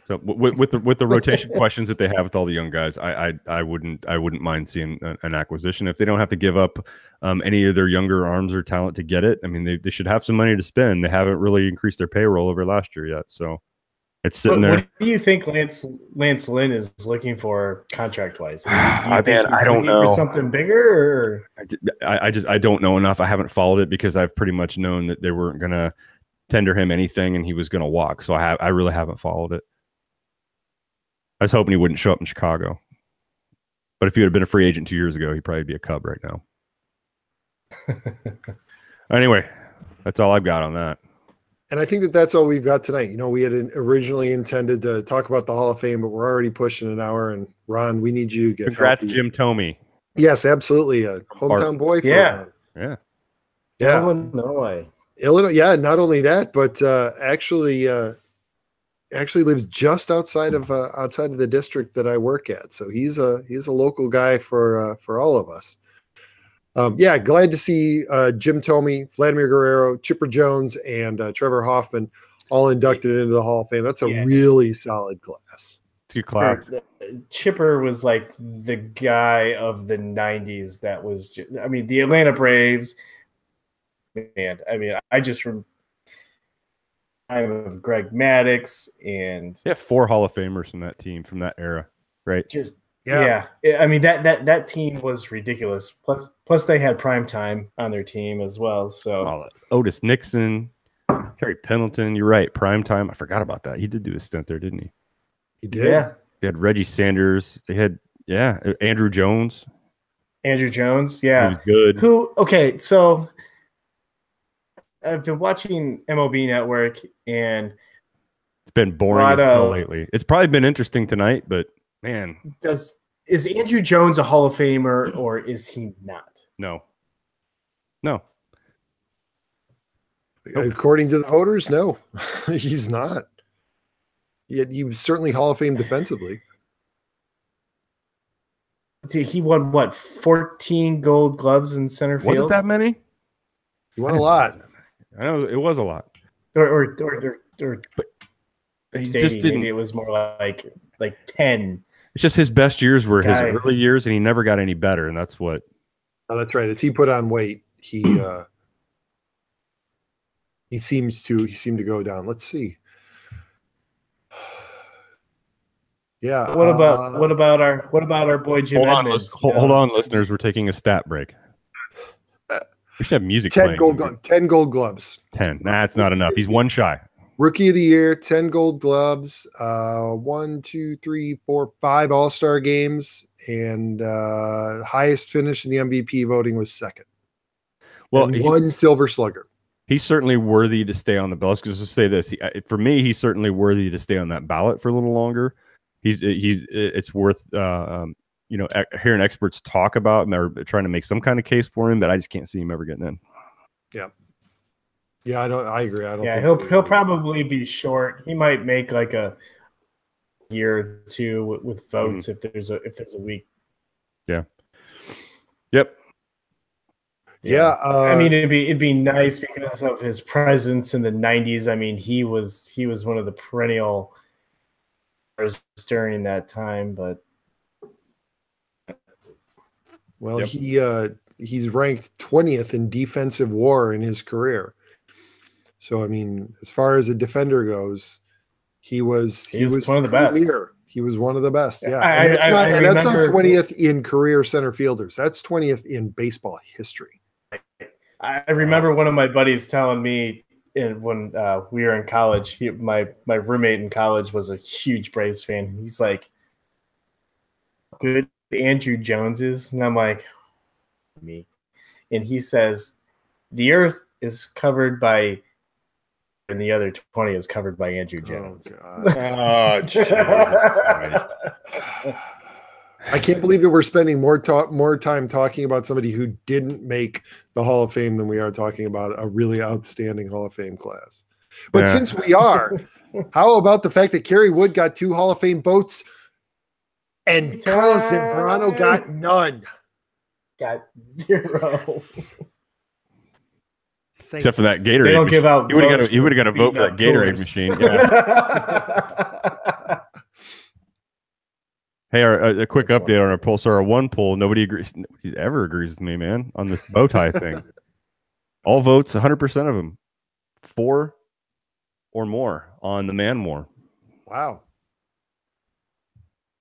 So with the rotation questions that they have with all the young guys, I wouldn't mind seeing an acquisition if they don't have to give up any of their younger arms or talent to get it. I mean, they should have some money to spend. They haven't really increased their payroll over last year yet, so. It's sitting there. What do you think Lance Lynn is looking for contract wise? I don't know. For something bigger, or? I don't know enough. I haven't followed it because I've pretty much known that they weren't going to tender him anything and he was going to walk. So I really haven't followed it. I was hoping he wouldn't show up in Chicago. But if he would have been a free agent 2 years ago, he'd probably be a Cub right now. Anyway, that's all I've got on that. And I think that's all we've got tonight. We had originally intended to talk about the Hall of Fame, but we're already pushing an hour. And Ron, we need you to get Congrats, healthy. Jim Thome. Yes, absolutely. A hometown boy. Yeah. Illinois. Yeah. Not only that, but actually lives just outside of the district that I work at. So he's a local guy for all of us. Glad to see Jim Thome, Vladimir Guerrero, Chipper Jones, and Trevor Hoffman all inducted into the Hall of Fame. That's a really solid class. It's a good class. Chipper was like the guy of the 90s that was just, I mean, the Atlanta Braves, man, I mean, I just remember of Greg Maddux and Yeah, 4 Hall of Famers from that team, from that era, right? just yeah. I mean that team was ridiculous. Plus they had prime time on their team as well. So Otis Nixon, Terry Pendleton, you're right, prime time. I forgot about that. He did do a stint there, didn't he? He did. Yeah. They had Reggie Sanders. They had Andrew Jones. Andrew Jones, yeah. He was good. Okay, so I've been watching MLB Network, and it's been boring as hell lately. It's probably been interesting tonight, but man, is Andrew Jones a Hall of Famer or is he not? No. According to the voters, no, he's not. Yet he was certainly Hall of Fame defensively. He won what, 14 Gold Gloves in center field? Was it that many? He won a lot. I know it was a lot. Or he just didn't. Maybe it was more like 10. It's just his best years were his early years, and he never got any better, and that's what. Oh, that's right. As he put on weight, he seemed to go down. Let's see. Yeah. What about our boy Jim Edmonds? Hold on, listeners. We're taking a stat break. We should have music. 10 gold gloves. 10. Nah, it's not enough. He's one shy. Rookie of the year, 10 gold gloves, 1, 2, 3, 4, 5 All-Star games, and highest finish in the MVP voting was second. Well, and 1 Silver Slugger. He's certainly worthy to stay on the ballot. Because to say this, for me, he's certainly worthy to stay on that ballot for a little longer. It's worth hearing experts talk about him or trying to make some kind of case for him, but I just can't see him ever getting in. Yeah, I agree. He'll probably be short. He might make like a year or two with votes if there's a week. Yeah. I mean, it'd be nice because of his presence in the 90s. I mean, he was one of the perennial during that time, but he's ranked 20th in defensive WAR in his career. So I mean, as far as a defender goes, he was one of the best. He was one of the best. Yeah, and that's not 20th in career center fielders. That's 20th in baseball history. I remember one of my buddies telling me when we were in college, my roommate in college was a huge Braves fan. He's like, good Andrew Jones is? And I'm like, me. And he says, the earth is covered by, and the other 20 is covered by Andrew Jones. Oh, I can't believe that we're spending more time talking about somebody who didn't make the Hall of Fame than we are talking about a really outstanding Hall of Fame class. But since we are, how about the fact that Kerry Wood got 2 Hall of Fame votes and Carlos Zambrano got none? Got 0. Except for that Gatorade. They don't give out. He would have got a vote for that Gatorade machine. Yeah. Hey, a quick update on our poll. So our 1 poll, nobody ever agrees with me, man, on this bow tie thing. All votes, 100% of them, 4 or more on the man war. Wow,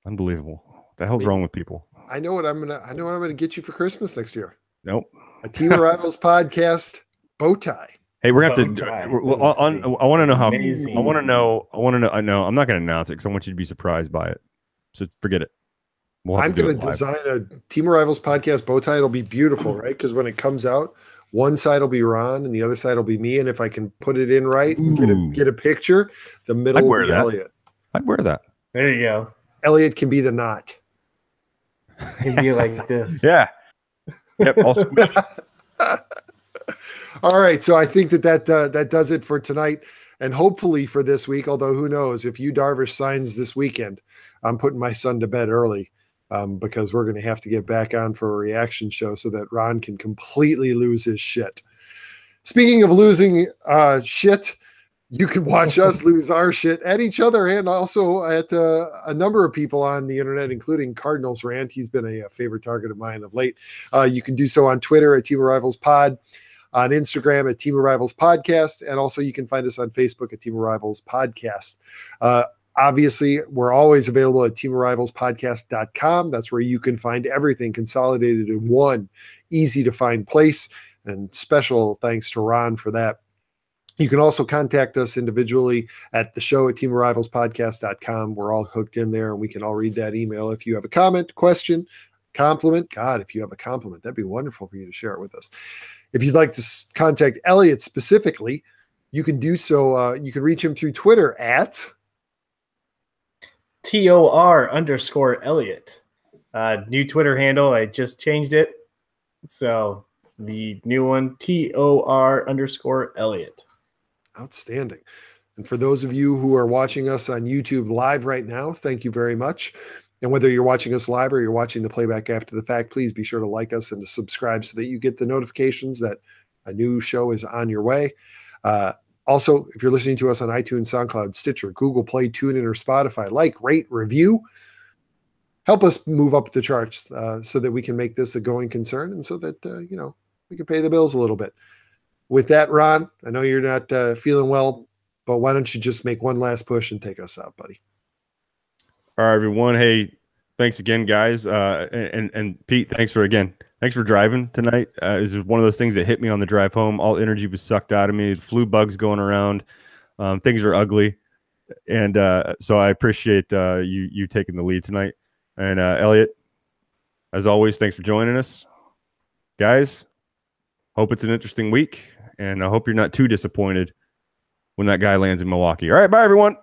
unbelievable! What the hell's wrong with people? I know what I'm gonna get you for Christmas next year. Nope. A Team of Rivals podcast bow tie. Hey, we're gonna have to. I want to know how. Amazing. I want to know. I know. I'm not gonna announce it because I want you to be surprised by it. So forget it. I'm going to design a Team of Rivals podcast bow tie. It'll be beautiful, right? Because when it comes out, one side will be Ron and the other side will be me. And if I can put it in right and get a picture, the middle will be Elliot. I'd wear that. There you go. Elliot can be the knot. He'd be like this. Yeah. Yep. All right. So I think that does it for tonight. And hopefully for this week, although who knows, if you Darvish signs this weekend, I'm putting my son to bed early because we're going to have to get back on for a reaction show so that Ron can completely lose his shit. Speaking of losing shit, You can watch us lose our shit at each other and also at a number of people on the internet, including Cardinals Rant. He's been a favorite target of mine of late. You can do so on Twitter at Team of Rivals Pod, on Instagram at Team of Rivals Podcast, and also you can find us on Facebook at Team of Rivals Podcast. Obviously, we're always available at teamofrivalspodcast.com. That's where you can find everything consolidated in one easy-to-find place, and special thanks to Ron for that. You can also contact us individually at the show at teamofrivalspodcast.com. We're all hooked in there, and we can all read that email. If you have a comment, question, compliment, God, if you have a compliment, that'd be wonderful for you to share it with us. If you'd like to contact Elliot specifically, you can do so. You can reach him through Twitter at TOR_Elliot. New Twitter handle. I just changed it. So the new one, TOR_Elliot. Outstanding. And for those of you who are watching us on YouTube live right now, thank you very much. And whether you're watching us live or you're watching the playback after the fact, please be sure to like us and to subscribe so that you get the notifications that a new show is on your way. Also, if you're listening to us on iTunes, SoundCloud, Stitcher, Google Play, TuneIn, or Spotify, like, rate, review. Help us move up the charts so that we can make this a going concern and so that, we can pay the bills a little bit. With that, Ron, I know you're not feeling well, but why don't you just make one last push and take us out, buddy? All right, everyone. Hey, thanks again, guys. And Pete, thanks for driving tonight. It was one of those things that hit me on the drive home. All energy was sucked out of me. The flu bugs going around. Things are ugly. And so I appreciate you taking the lead tonight. And Elliot, as always, thanks for joining us. Guys, hope it's an interesting week. And I hope you're not too disappointed when that guy lands in Milwaukee. All right, bye, everyone.